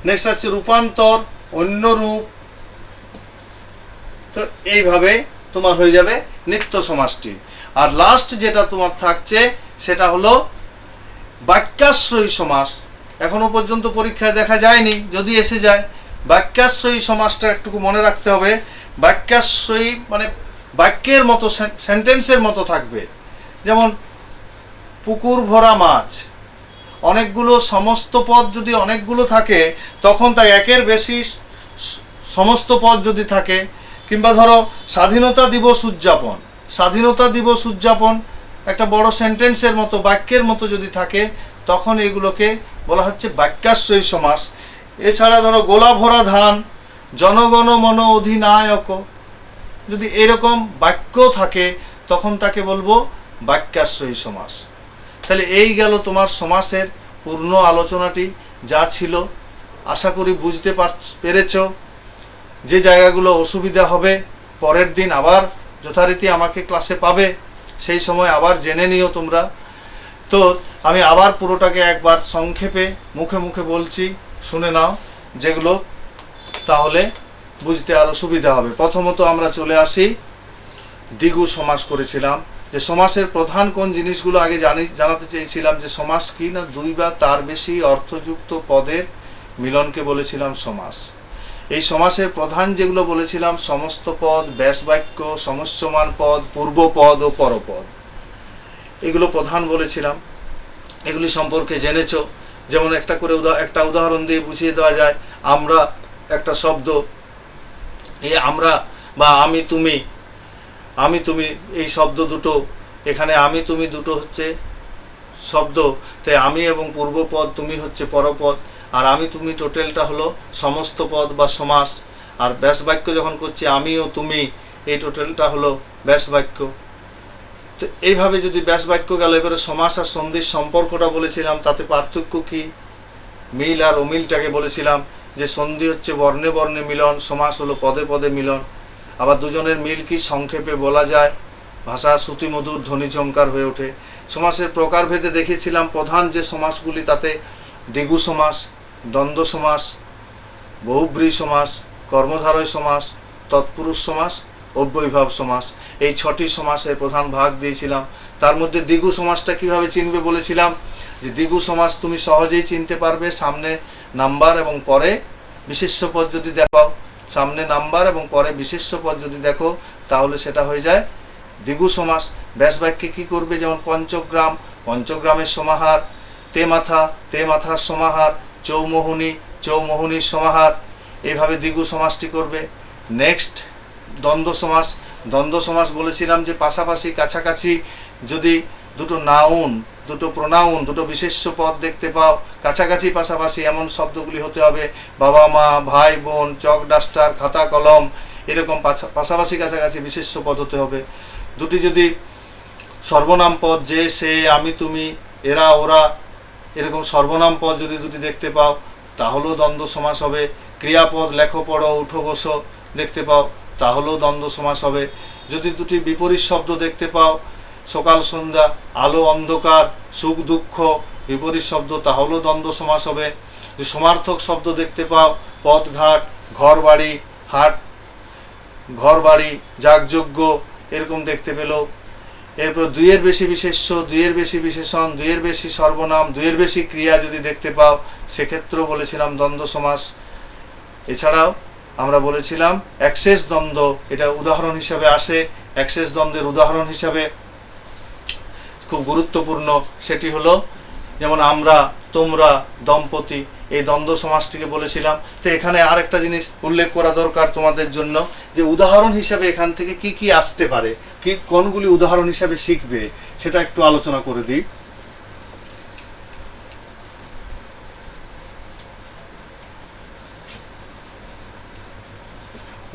নেক্সট আছে রূপান্তর, অন্য রূপ। তো এইভাবে তোমার হয়ে যাবে নিত্য সমাসটি। আর লাস্ট যেটা তোমার থাকছে সেটা হলো বাক্যাশ্রয়ী সমাস। এখনো পর্যন্ত পরীক্ষায় দেখা যায়নি, যদি এসে যায়। বাক্যাশ্রয়ী সমাসটা একটু মনে রাখতে হবে। বাক্যাশ্রয়ী মানে বাক্যের মতো, সেন্টেন্সের মতো থাকবে। যেমন পুকুর ভরা মাছ, অনেকগুলো সমস্ত পদ যদি অনেকগুলো থাকে তখন তাই একের বেশি সমস্ত পদ যদি থাকে, কিংবা ধরো স্বাধীনতা দিবস উদযাপন, স্বাধীনতা দিবস উদযাপন একটা বড় সেন্টেন্সের মতো, বাক্যের মতো যদি থাকে, তখন এগুলোকে বলা হচ্ছে বাক্যাশ্রয়ী সমাস। এছাড়া ধরো গোলা ভরা ধান, জনগণ মন অধিনায়ক, যদি এরকম বাক্য থাকে তখন তাকে বলবো বাক্যাশ্রয়ী সমাস। তাহলে এই গেল তোমার সমাসের পূর্ণ আলোচনাটি যা ছিল। আশা করি বুঝতে পেরেছ। যে জায়গাগুলো অসুবিধা হবে পরের দিন আবার যথারীতি আমাকে ক্লাসে পাবে, সেই সময় আবার জেনে নিও তোমরা। তো আমি আবার পুরোটাকে একবার সংক্ষেপে মুখে মুখে বলছি, শুনে নাও যেগুলো, তাহলে বুঝতে আরো সুবিধা হবে। প্রথমত আমরা চলে আসি, দ্বিগু সমাস করেছিলাম, যে সমাসের প্রধান কোন জিনিসগুলো আগে জানাতে চেয়েছিলাম, যে সমাস কি না দুই বা তার বেশি অর্থযুক্ত পদের মিলনকে বলেছিলাম সমাস। এই সমাসের প্রধান যেগুলো বলেছিলাম, সমস্ত পদ, ব্যাস বাক্য, সমস্যমান পদ, পূর্বপদ ও পরপদ, এগুলো প্রধান বলেছিলাম। এগুলি সম্পর্কে জেনেছো। যেমন একটা করে একটা উদাহরণ দিয়ে বুঝিয়ে দেওয়া যায়। আমরা একটা শব্দ, এই আমরা বা আমি তুমি, আমি তুমি এই শব্দ দুটো, এখানে আমি তুমি দুটো হচ্ছে শব্দ, তাই আমি এবং পূর্বপদ, তুমি হচ্ছে পরপদ, আর আমি তুমি টোটালটা হলো সমস্ত পদ বা সমাস। আর ব্যাস বাক্য যখন করছি আমি ও তুমি, এই টোটালটা হলো ব্যাস বাক্য। তো এইভাবে যদি ব্যাস বাক্য গেল, এবারে সমাস আর সন্ধির সম্পর্কটা বলেছিলাম, তাতে পার্থক্য কি, মিল আর অমিলটাকে বলেছিলাম, যে সন্ধি হচ্ছে বর্ণে বর্ণে মিলন, সমাস হলো পদে পদে মিলন। আবার দুজনের মিল কি সংক্ষেপে বলা যায়, ভাষা শ্রুতিমধুর ধ্বনি ঝঙ্কার হয়ে ওঠে। সমাসের প্রকারভেদে দেখেছিলাম প্রধান যে সমাসগুলি, তাতে দ্বিগু সমাস, দ্বন্দ্ব সমাস, বহুব্রী সমাস, কর্মধারয় সমাস, তৎপুরুষ সমাস, অব্যয়ীভাব সমাস, এই 6টি সমাসের প্রধান ভাগ দিয়েছিলাম। তার মধ্যে দ্বিগু সমাসটা কিভাবে চিনবে বলেছিলাম, যে দ্বিগু সমাস তুমি সহজেই চিনতে পারবে সামনে নাম্বার এবং পরে বিশেষ্য পদ যদি দেখো, সামনে নাম্বার এবং পরে বিশেষ্য পদ যদি দেখো, তাহলে সেটা হয়ে যায় দ্বিগু সমাস। ব্যাস বাক্যে কি করবে, যেমন পঞ্চগ্রাম, পঞ্চগ্রামের সমাহার, তে মাথার সমাহার, চৌমোহনী, চৌমোহনীর সমাহার, এইভাবে দ্বিগু সমাসটি করবে। নেক্সট দ্বন্দ্ব সমাস। দ্বন্দ্ব সমাস বলেছিলাম যে পাশাপাশি কাছাকাছি যদি দুটো নাউন, দুটো প্রোনাউন, দুটো বিশেষ্য পদ দেখতে পাও, কাছাকাছি পাশাপাশি এমন শব্দগুলি হতে হবে, বাবা মা, ভাই বোন, চক ডাস্টার, খাতা কলম, এরকম পাশাপাশি কাছাকাছি বিশেষ্য পদ হতে হবে। দুটি যদি সর্বনাম পদ, যে, সে, আমি, তুমি, এরা, ওরা, এরকম সর্বনাম পদ যদি দুটি দেখতে পাও, তাহলেও দ্বন্দ্ব সমাস হবে। ক্রিয়াপদ লেখো, পড়ো, উঠো, বসো দেখতে পাও, তাহলেও দ্বন্দ্ব সমাস হবে। যদি দুটি বিপরীত শব্দ দেখতে পাও, সকাল সন্ধ্যা, আলো অন্ধকার, সুখ দুঃখ, বিপরীত শব্দ, তাহলেও দ্বন্দ্ব সমাস হবে। যদি সমার্থক শব্দ দেখতে পাও, পথ ঘাট, ঘর বাড়ি, হাট, ঘর বাড়ি, যাগযজ্ঞ, এরকম দেখতে পেল। এরপর দুইয়ের বেশি বিশেষ্য, দুইয়ের বেশি বিশেষণ, দুইয়ের বেশি সর্বনাম, দুইয়ের বেশি ক্রিয়া যদি দেখতে পাও, সেক্ষেত্রেও বলেছিলাম দ্বন্দ্ব সমাস। এছাড়াও আমরা বলেছিলাম অ্যাক্সেস দ্বন্দ্ব, এটা উদাহরণ হিসাবে আসে। অ্যাক্সেস দ্বন্দ্বের উদাহরণ হিসাবে খুব গুরুত্বপূর্ণ, সেটি হলো যেমন আমরা, তোমরা, দম্পতি, এই দ্বন্দ্ব সমাসটিকে বলেছিলাম। তো এখানে আর একটা জিনিস উল্লেখ করা দরকার তোমাদের জন্য, যে উদাহরণ হিসাবে এখান থেকে কি কি আসতে পারে, কি কোনগুলি উদাহরণ হিসাবে শিখবে, সেটা একটু আলোচনা করে দিই।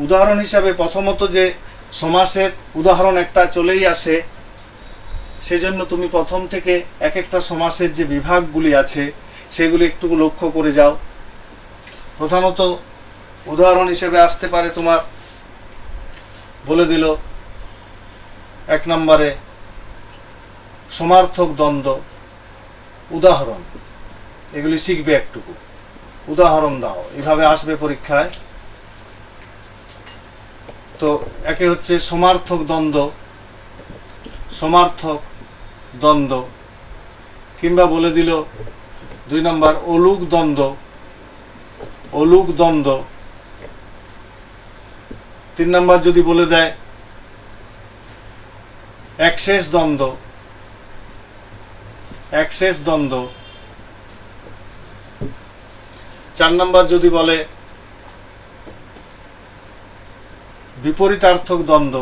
উদাহরণ হিসাবে প্রথমত যে সমাসের উদাহরণ একটা চলেই আসে, সেজন্য তুমি প্রথম থেকে এক একটা সমাসের যে বিভাগগুলি আছে সেগুলি একটু লক্ষ্য করে যাও। প্রথমত উদাহরণ হিসেবে আসতে পারে, তোমার বলে দিল 1 নম্বরে সমার্থক দ্বন্দ্ব, উদাহরণ, এগুলি শিখবে একটুকু, উদাহরণ দাও, এভাবে আসবে পরীক্ষায়। তো একে হচ্ছে সমার্থক দ্বন্দ্ব, সমার্থক দ্বন্দ্ব, কিংবা বলে দিল 2 নম্বর অলুক দ্বন্দ্ব, অলুক দ্বন্দ্ব। 3 নম্বর যদি বলে দেয় অ্যাক্সেস দ্বন্দ্ব, অ্যাক্সেস দ্বন্দ্ব। 4 নম্বর যদি বলে বিপরীতার্থক দ্বন্দ্ব,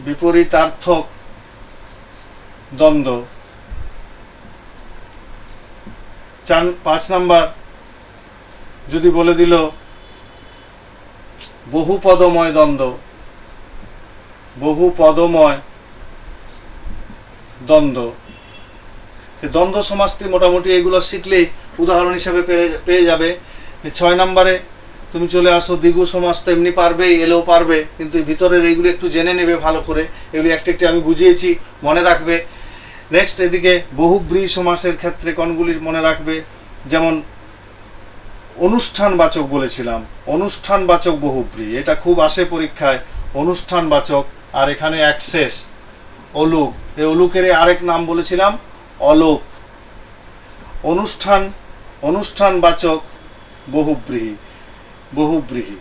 বিপরীতার্থক দ্বন্দ্ব। 5 নম্বর যদি বলে দিল বহুপদময় দ্বন্দ্ব, বহুপদময় দ্বন্দ্ব। দ্বন্দ্ব সমাসটি মোটামুটি এগুলো শিখলেই উদাহরণ হিসাবে পেয়ে যাবে। 6 নম্বরে তুমি চলে আসো দ্বিগু সমাস, তো এমনি পারবেই, এলেও পারবে, কিন্তু ভিতরের এইগুলো একটু জেনে নেবে ভালো করে, এগুলি একটা একটি আমি বুঝিয়েছি, মনে রাখবে। নেক্সট এদিকে বহুব্রীহি সমাসের ক্ষেত্রে কোনগুলি মনে রাখবে, যেমন অনুষ্ঠানবাচক বলেছিলাম, অনুষ্ঠানবাচক বহুব্রীহি, এটা খুব আসে পরীক্ষায়, অনুষ্ঠানবাচক। আর এখানে অ্যাক্সেস, অলুক, এই অলুকের আরেক নাম বলেছিলাম অলোক। অনুষ্ঠান, অনুষ্ঠানবাচক বহুব্রীহি, বহুব্রীহি।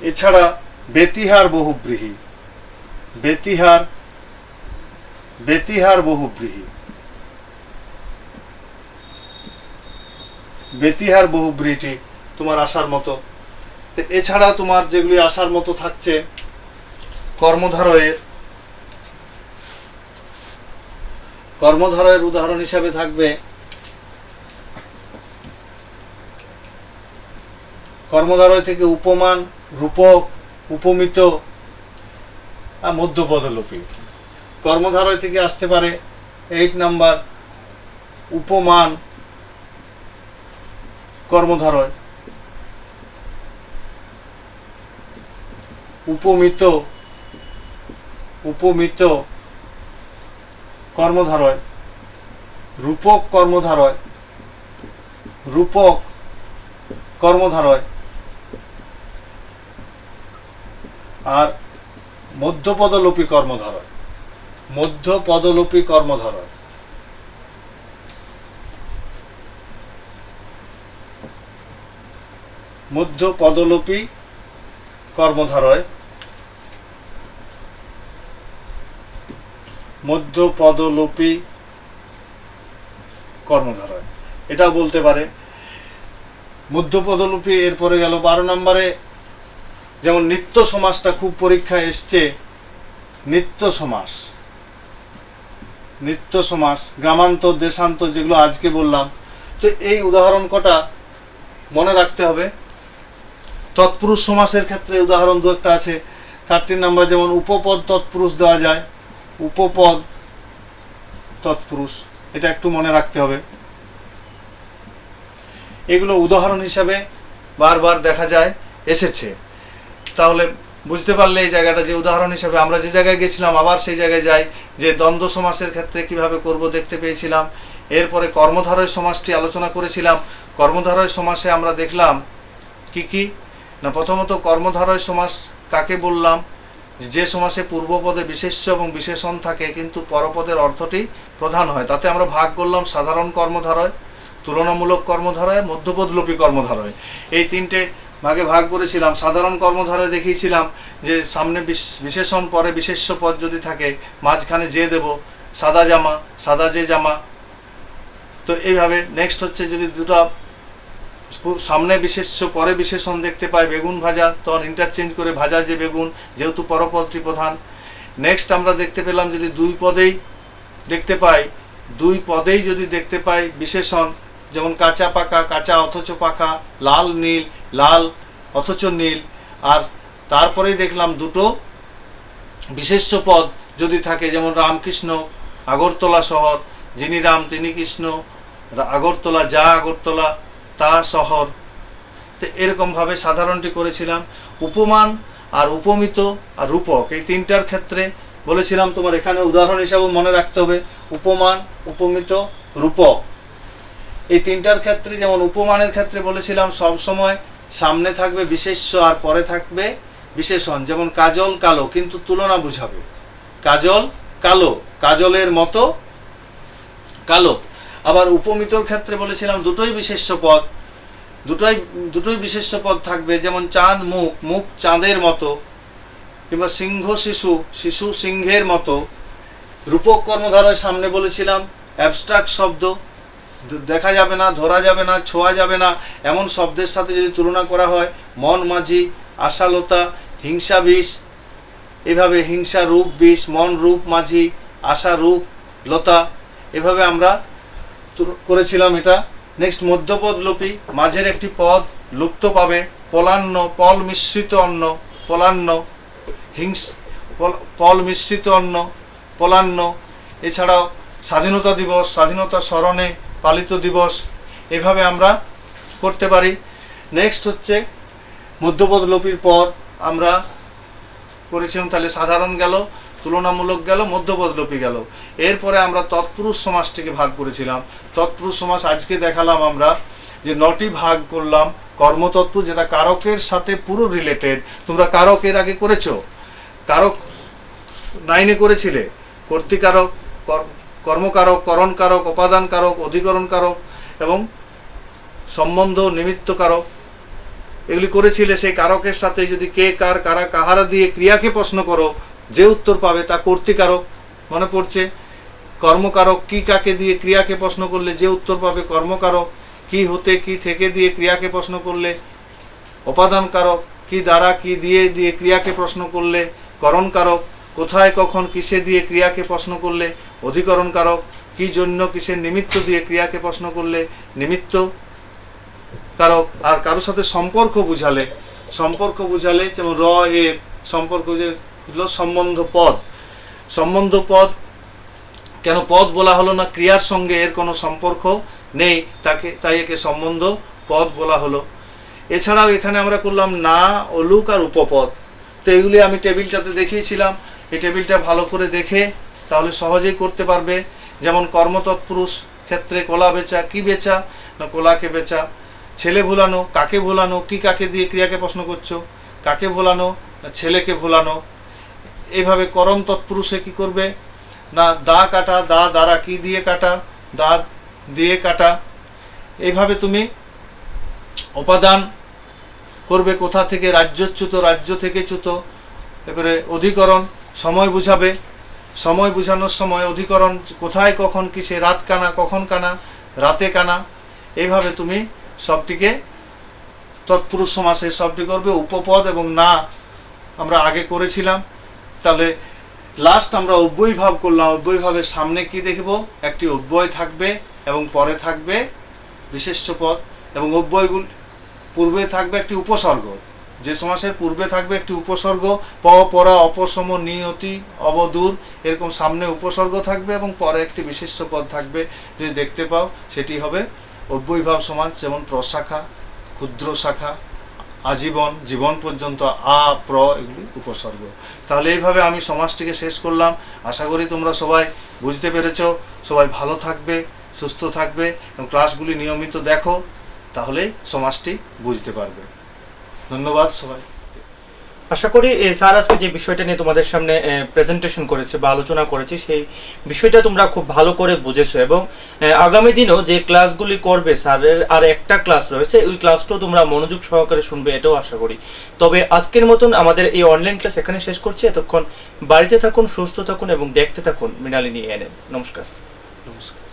এছাড়া বেতিহার বহুব্রীহি, বেতিহার, বেতিহার বহুব্রীহি, বেতিহার বহুব্রীহিটি তোমার আসার মতো। এছাড়া তোমার যেগুলি আসার মতো থাকছে, কর্মধারয়ের, কর্মধারয়ের উদাহরণ হিসাবে থাকবে কর্মধারয় থেকে উপমান, রূপক, উপমিত, মধ্যপদলোপী। কর্মধারয় থেকে আসতে পারে 8 নম্বর উপমান, কর্মধারয়, উপমিত, উপমিত কর্মধারয়, রূপক কর্মধারয়, রূপক কর্মধারয় আর মধ্যপদলোপী কর্মধারয়। মধ্যপদলোপী কর্মধারয়। মধ্যপদলোপী কর্মধারয়। মধ্যপদলোপী কর্মধারয় এটা বলতে পারে। মধ্যপদলোপী এরপরে গেল 12 নম্বরে, যেমন নিত্য সমাসটা খুব পরীক্ষায় এসছে। নিত্য সমাস, নিত্য সমাস, গ্রামান্তর, দেশান্তর, যেগুলো আজকে বললাম। তো এই উদাহরণ কটা মনে রাখতে হবে। তৎপুরুষ সমাসের ক্ষেত্রে উদাহরণ দু একটা আছে। 13 নম্বর, যেমন উপপদ তৎপুরুষ দেওয়া যায়। উপপদ তৎপুরুষ, এটা একটু মনে রাখতে হবে। এগুলো উদাহরণ হিসাবে বারবার দেখা যায় এসেছে। তাহলে বুঝতে পারলে এই জায়গাটা যে উদাহরণ হিসাবে আমরা যে জায়গায় গেছিলাম আবার সেই জায়গায় যাই, যে দ্বন্দ্ব সমাসের ক্ষেত্রে কিভাবে করব দেখতে পেয়েছিলাম। এরপরে কর্মধারয় সমাসটি আলোচনা করেছিলাম। কর্মধারয় সমাসে আমরা দেখলাম কি কি না, প্রথমত কর্মধারয় সমাস কাকে বললাম, যে সমাসে পূর্বপদে বিশেষ্য এবং বিশেষণ থাকে কিন্তু পরপদের অর্থটি প্রধান হয়। তাতে আমরা ভাগ করলাম সাধারণ কর্মধারয়, তুলনামূলক কর্মধারয়, মধ্যপদলোপী কর্মধারয়। এই তিনটে ভাগে ভাগ করেছিলাম। সাধারণ কর্মধারয় দেখিয়েছিলাম যে সামনে বিশেষণ, পরে বিশেষ্য পদ যদি থাকে, মাঝখানে যে দেব, সাদা জামা, সাদা যে জামা। তো এইভাবে নেক্সট হচ্ছে, যদি দুটো সামনে বিশেষ্য পরে বিশেষণ দেখতে পাই, বেগুন ভাজা, তখন ইন্টারচেঞ্জ করে ভাজা যে বেগুন, যেহেতু পরপদটি প্রধান। নেক্সট আমরা দেখতে পেলাম যদি দুই পদেই দেখতে পাই, দুই পদেই যদি দেখতে পাই বিশেষণ, যেমন কাঁচা পাকা, কাঁচা অথচ পাকা, লাল নীল, লাল অথচ নীল। আর তারপরেই দেখলাম দুটো বিশেষ্য পদ যদি থাকে, যেমন রামকৃষ্ণ, আগরতলা শহর, যিনি রাম তিনি কৃষ্ণ, আগরতলা, যা আগরতলা তা শহর। তো এরকমভাবে সাধারণটি করেছিলাম। উপমান আর উপমিত আর রূপক, এই তিনটার ক্ষেত্রে বলেছিলাম তোমার এখানে উদাহরণ হিসাবে মনে রাখতে হবে উপমান, উপমিত, রূপক। এই তিনটার ক্ষেত্রে, যেমন উপমানের ক্ষেত্রে বলেছিলাম সব সময় সামনে থাকবে বিশেষ্য আর পরে থাকবে বিশেষণ। যেমন কাজল কালো, কিন্তু তুলনা বুঝাবে। কাজল কালো, কাজলের মতো কালো। আবার উপমিতর ক্ষেত্রে বলেছিলাম দুটোই বিশেষ্য পদ, দুটোই বিশেষ্য পদ থাকবে। যেমন চাঁদ মুখ, মুখ চাঁদের মতো, কিংবা সিংহ শিশু, শিশু সিংহের মতো। রূপক কর্মধারয় সামনে বলেছিলাম অ্যাবস্ট্রাক্ট শব্দ, দেখা যাবে না, ধরা যাবে না, ছোঁয়া যাবে না, এমন শব্দের সাথে যদি তুলনা করা হয়, মন মাঝি, আশালতা, হিংসা বিষ। এভাবে হিংসা রূপ বিষ, মন রূপ মাঝি, আশা রূপ লতা। এভাবে আমরা করেছিলাম এটা। নেক্সট মধ্যপদলোপী, মাঝের একটি পদ লুপ্ত পাবে। পলান্ন, পল মিশ্রিত অন্ন, পলান্ন, পল মিশ্রিত অন্ন, পলান্ন। এছাড়াও স্বাধীনতা দিবস, স্বাধীনতা স্মরণে পালিত দিবস। এভাবে আমরা করতে পারি। নেক্সট হচ্ছে মধ্যপদলোপীর পর আমরা করেছিলাম, তাহলে সাধারণ গেল, তুলনামূলক গেল, মধ্যপদলোপী গেল। এরপরে আমরা তৎপুরুষ সমাসটিকে ভাগ করেছিলাম। তৎপুরুষ সমাস আজকে দেখালাম আমরা যে 9টি ভাগ করলাম। কর্মতৎপুরুষ, যেটা কারকের সাথে পুরো রিলেটেড। তোমরা কারক এর আগে করেছো, কারক 9-এ করেছিলে। কর্তৃকারক, কর্মকারক, করণকারক, উপাদান কারক, অধিকরণ কারক এবং সম্বন্ধ নিমিত্ত কারক, এগুলি করেছিলে। সেই কারকের সাথে যদি কে, কার, কারা, কাহারা দিয়ে ক্রিয়াকে প্রশ্ন করো, যে উত্তর পাবে তা কর্তৃকারক। মনে পড়ছে? কর্মকারক, কি কাকে দিয়ে ক্রিয়াকে প্রশ্ন করলে যে উত্তর পাবে কর্মকারক। কি হতে, কি থেকে দিয়ে ক্রিয়াকে প্রশ্ন করলে উপাদান কারক। কি দ্বারা, কি দিয়ে দিয়ে ক্রিয়াকে প্রশ্ন করলে করণ কারক। কোথায়, কখন, কিসে দিয়ে ক্রিয়াকে প্রশ্ন করলে অধিকরণ কারক। কি জন্য, কিসের নিমিত্ত দিয়ে ক্রিয়াকে প্রশ্ন করলে নিমিত্ত কারক। আর কারোর সাথে সম্পর্ক বুঝালে, যেমন র এর সম্পর্ক যে সম্বন্ধ পদ। সম্বন্ধ পদ কেন পদ বলা হলো না? ক্রিয়ার সঙ্গে এর কোনো সম্পর্ক নেই, তাই একে সম্বন্ধ পদ বলা হলো। এছাড়াও এখানে আমরা করলাম না, অলুক আর উপপদ। তো এগুলি আমি টেবিলটাতে দেখিয়েছিলাম। এই টেবিলটা ভালো করে দেখে তাহলে সহজেই করতে পারবে। যেমন কর্মতৎপুরুষ, ক্ষেত্রে কলা বেচা, কি বেচা না কলাকে বেচা, ছেলে ভোলানো, কাকে ভোলানো, কি কাকে দিয়ে ক্রিয়াকে প্রশ্ন করছো, কাকে ভোলানো না ছেলেকে ভোলানো। এইভাবে করম তৎপুরুষে কি করবে না দা কাটা, দা দ্বারা কি দিয়ে কাটা, দা দিয়ে কাটা। এইভাবে তুমি উপাদান করবে কোথা থেকে, রাজ্যচ্যুত, রাজ্য থেকে চ্যুত। এবারে অধিকরণ, সময় বুঝাবে, সময় বুঝানোর সময় অধিকরণ কোথায় কখন কিসে, রাত কানা, কখন কানা, রাতে কানা। এইভাবে তুমি সবটিকে তৎপুরুষ সমাসে সবটি করবে। উপপদ এবং না আমরা আগে করেছিলাম। তাহলে লাস্ট আমরা অব্যয়ভাব করলাম। অব্যয়ভাবের সামনে কি দেখব, একটি অব্যয় থাকবে এবং পরে থাকবে বিশেষ্য পদ, এবং অব্যয়গুলি পূর্বে থাকবে একটি উপসর্গ। যে সমাসের পূর্বে থাকবে একটি উপসর্গ, প, পরা, অপসম, নিয়তি, অবদূর, এরকম সামনে উপসর্গ থাকবে এবং পরে একটি বিশেষ্য পদ থাকবে। যদি দেখতে পাও সেটি হবে অব্যয়ভাব সমাস। যেমন প্রশাখা, ক্ষুদ্র শাখা, আজীবন, জীবন পর্যন্ত, আ, প্র, এগুলি উপসর্গ। তাহলে এইভাবে আমি সমাজটিকে শেষ করলাম। আশা করি তোমরা সবাই বুঝতে পেরেছো। সবাই ভালো থাকবে, সুস্থ থাকবে এবং ক্লাসগুলি নিয়মিত দেখো, তাহলেই সমাজটি বুঝতে পারবে। ধন্যবাদ সবাই। আশা করি স্যার আজকে যে বিষয়টা নিয়ে তোমাদের সামনে প্রেজেন্টেশন করেছে বা আলোচনা করেছে সেই বিষয়টা তোমরা খুব ভালো করে বুঝেছো, এবং আগামী দিনেও যে ক্লাসগুলি করবে স্যারের আর একটা ক্লাস রয়েছে, ওই ক্লাসটাও তোমরা মনোযোগ সহকারে শুনবে, এটাও আশা করি। তবে আজকের মতন আমাদের এই অনলাইন ক্লাস এখানে শেষ করছি। এতক্ষণ বাড়িতে থাকুন, সুস্থ থাকুন এবং দেখতে থাকুন মৃণালিনী এএনএন। নমস্কার। নমস্কার।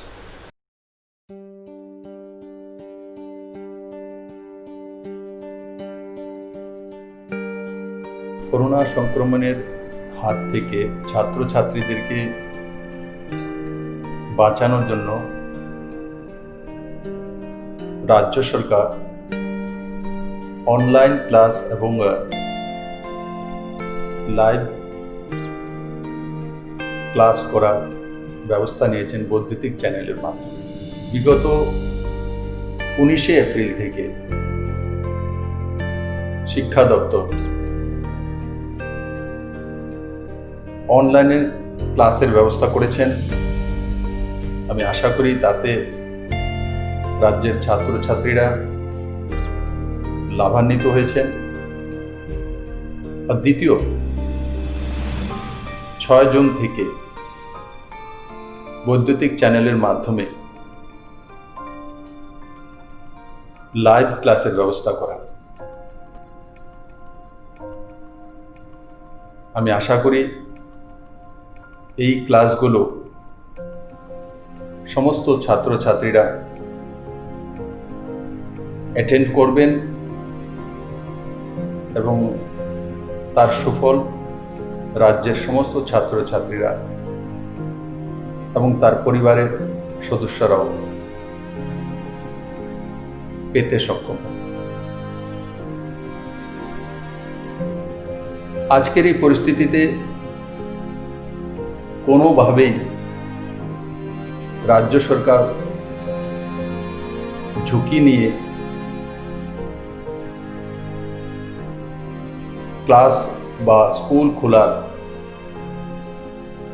করোনা সংক্রমণের হাত থেকে ছাত্রছাত্রীদেরকে বাঁচানোর জন্য রাজ্য সরকার অনলাইন ক্লাস এবং লাইভ ক্লাস করার ব্যবস্থা নিয়েছেন বৈদ্যুতিক চ্যানেলের মাধ্যমে। বিগত 19শে এপ্রিল থেকে শিক্ষা দপ্তর অনলাইনে ক্লাসের ব্যবস্থা করেছেন। আমি আশা করি তাতে রাজ্যের ছাত্রছাত্রীরা লাভান্বিত হয়েছেন। আর দ্বিতীয়, 6 জুন থেকে বৈদ্যুতিক চ্যানেলের মাধ্যমে লাইভ ক্লাসের ব্যবস্থা করা। আমি আশা করি এই ক্লাসগুলো সমস্ত ছাত্রছাত্রীরা অ্যাটেন্ড করবেন এবং তার সুফল রাজ্যের সমস্ত ছাত্রছাত্রীরা এবং তার পরিবারের সদস্যরাও পেতে সক্ষম। আজকের এই পরিস্থিতিতে কোনোভাবেই রাজ্য সরকার ঝুঁকি নিয়ে ক্লাস বা স্কুল খোলার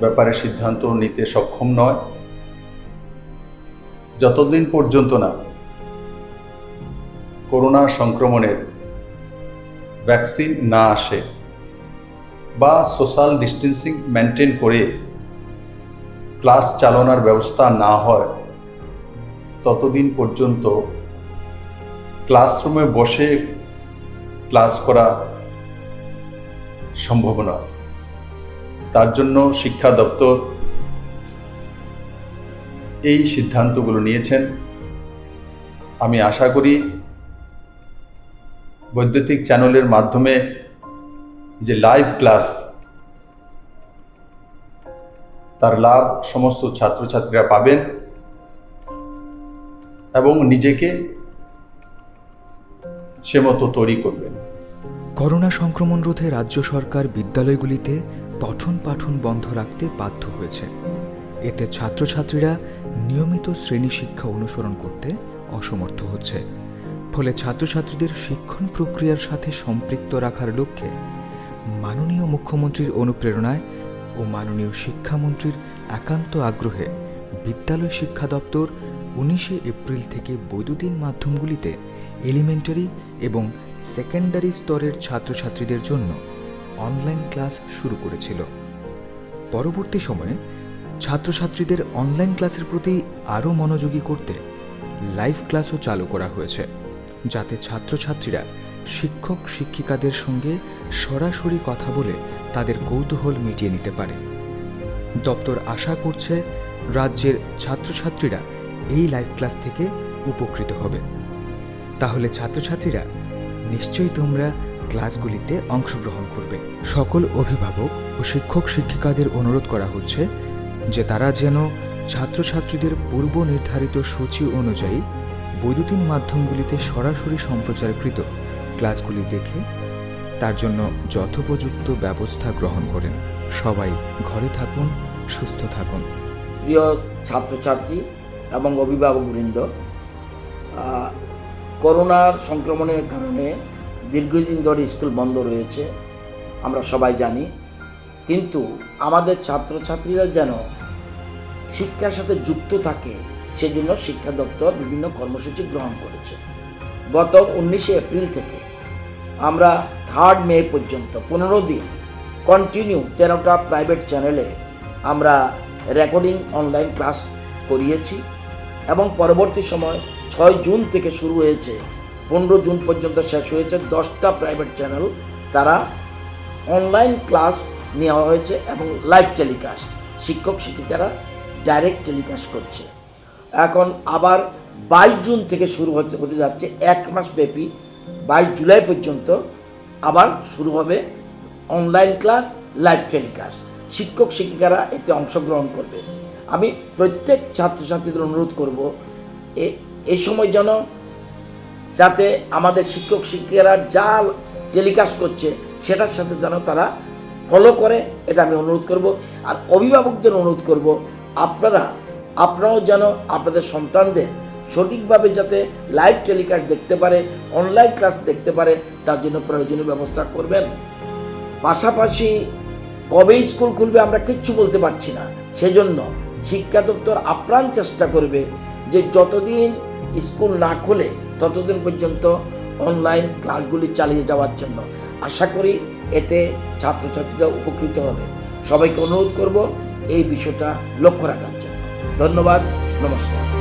ব্যাপারে সিদ্ধান্ত নিতে সক্ষম নয় যতদিন পর্যন্ত না করোনা সংক্রমণের ভ্যাকসিন না আসে বা সোশ্যাল ডিস্টেন্সিং মেনটেন করে ক্লাস চালানোর ব্যবস্থা না হয়, ততদিন পর্যন্ত ক্লাসরুমে বসে ক্লাস করা সম্ভব নয়। তার জন্য শিক্ষা দপ্তর এই সিদ্ধান্তগুলো নিয়েছেন। আমি আশা করি বৈদ্যুতিক চ্যানেলের মাধ্যমে যে লাইভ ক্লাস, তার লাভ সমস্ত ছাত্রছাত্রীরা পাবেন এবং নিজেকে সে মতো তৈরি করবেন। করোনা সংক্রমণ রোধে রাজ্য সরকার বিদ্যালয়গুলিতে পঠন পাঠন বন্ধ রাখতে বাধ্য হয়েছে। এতে ছাত্রছাত্রীরা নিয়মিত শ্রেণী শিক্ষা অনুসরণ করতে অসমর্থ হচ্ছে। ফলে ছাত্রছাত্রীদের শিক্ষণ প্রক্রিয়ার সাথে সম্পৃক্ত রাখার লক্ষ্যে মাননীয় মুখ্যমন্ত্রীর অনুপ্রেরণায় ও মাননীয় শিক্ষামন্ত্রীর একান্ত আগ্রহে বিদ্যালয় শিক্ষা দপ্তর 19শে এপ্রিল থেকে বৈদ্যুতিন মাধ্যমগুলিতে এলিমেন্টারি এবং সেকেন্ডারি স্তরের ছাত্রছাত্রীদের জন্য অনলাইন ক্লাস শুরু করেছিল। পরবর্তী সময়ে ছাত্রছাত্রীদের অনলাইন ক্লাসের প্রতি আরও মনোযোগী করতে লাইভ ক্লাসও চালু করা হয়েছে, যাতে ছাত্রছাত্রীরা শিক্ষক শিক্ষিকাদের সঙ্গে সরাসরি কথা বলে তাদের কৌতূহল মিটিয়ে নিতে পারে। দপ্তর আশা করছে রাজ্যের ছাত্রছাত্রীরা এই লাইভ ক্লাস থেকে উপকৃত হবে। তাহলে ছাত্রছাত্রীরা নিশ্চয়ই তোমরা ক্লাসগুলিতে অংশগ্রহণ করবে। সকল অভিভাবক ও শিক্ষক শিক্ষিকাদের অনুরোধ করা হচ্ছে যে তারা যেন ছাত্রছাত্রীদের পূর্ব নির্ধারিত সূচি অনুযায়ী বৈদ্যুতিন মাধ্যমগুলিতে সরাসরি সম্প্রচারকৃত ক্লাসগুলি দেখে তার জন্য যথোপযুক্ত ব্যবস্থা গ্রহণ করেন। সবাই ঘরে থাকুন, সুস্থ থাকুন। প্রিয় ছাত্রছাত্রী এবং অভিভাবকবৃন্দ, করোনার সংক্রমণের কারণে দীর্ঘদিন ধরে স্কুল বন্ধ রয়েছে, আমরা সবাই জানি। কিন্তু আমাদের ছাত্রছাত্রীরা যেন শিক্ষার সাথে যুক্ত থাকে সেজন্য শিক্ষা দপ্তর বিভিন্ন কর্মসূচি গ্রহণ করেছে। গত 19শে এপ্রিল থেকে আমরা 3 মে পর্যন্ত 15 দিন কন্টিনিউ 13টা প্রাইভেট চ্যানেলে আমরা রেকর্ডিং অনলাইন ক্লাস করিয়েছি এবং পরবর্তী সময় 6 জুন থেকে শুরু হয়েছে, 15 জুন পর্যন্ত শেষ হয়েছে। 10টা প্রাইভেট চ্যানেল তারা অনলাইন ক্লাস নেওয়া হয়েছে এবং লাইভ টেলিকাস্ট, শিক্ষক শিক্ষিকারা ডাইরেক্ট টেলিকাস্ট করছে। এখন আবার 22 জুন থেকে শুরু হতে যাচ্ছে, 1 মাস ব্যাপী 22 জুলাই পর্যন্ত আবার শুরু হবে অনলাইন ক্লাস, লাইভ টেলিকাস্ট। শিক্ষক শিক্ষিকারা এতে অংশগ্রহণ করবে। আমি প্রত্যেক ছাত্রছাত্রীদের অনুরোধ করব এই সময় যেন যাতে আমাদের শিক্ষক শিক্ষিকারা যা টেলিকাস্ট করছে সেটার সাথে যেন তারা ফলো করে, এটা আমি অনুরোধ করব। আর অভিভাবকদের অনুরোধ করব আপনারাও যেন আপনাদের সন্তানদের সঠিকভাবে যাতে লাইভ টেলিকাস্ট দেখতে পারে, অনলাইন ক্লাস দেখতে পারে, তার জন্য প্রয়োজনীয় ব্যবস্থা করবেন। পাশাপাশি কবে স্কুল খুলবে আমরা কিচ্ছু বলতে পারছি না, সেজন্য শিক্ষা দপ্তর আপ্রাণ চেষ্টা করবে যে যতদিন স্কুল না খোলে ততদিন পর্যন্ত অনলাইন ক্লাসগুলি চালিয়ে যাওয়ার জন্য। আশা করি এতে ছাত্রছাত্রীরা উপকৃত হবে। সবাইকে অনুরোধ করব এই বিষয়টা লক্ষ্য রাখার জন্য। ধন্যবাদ, নমস্কার।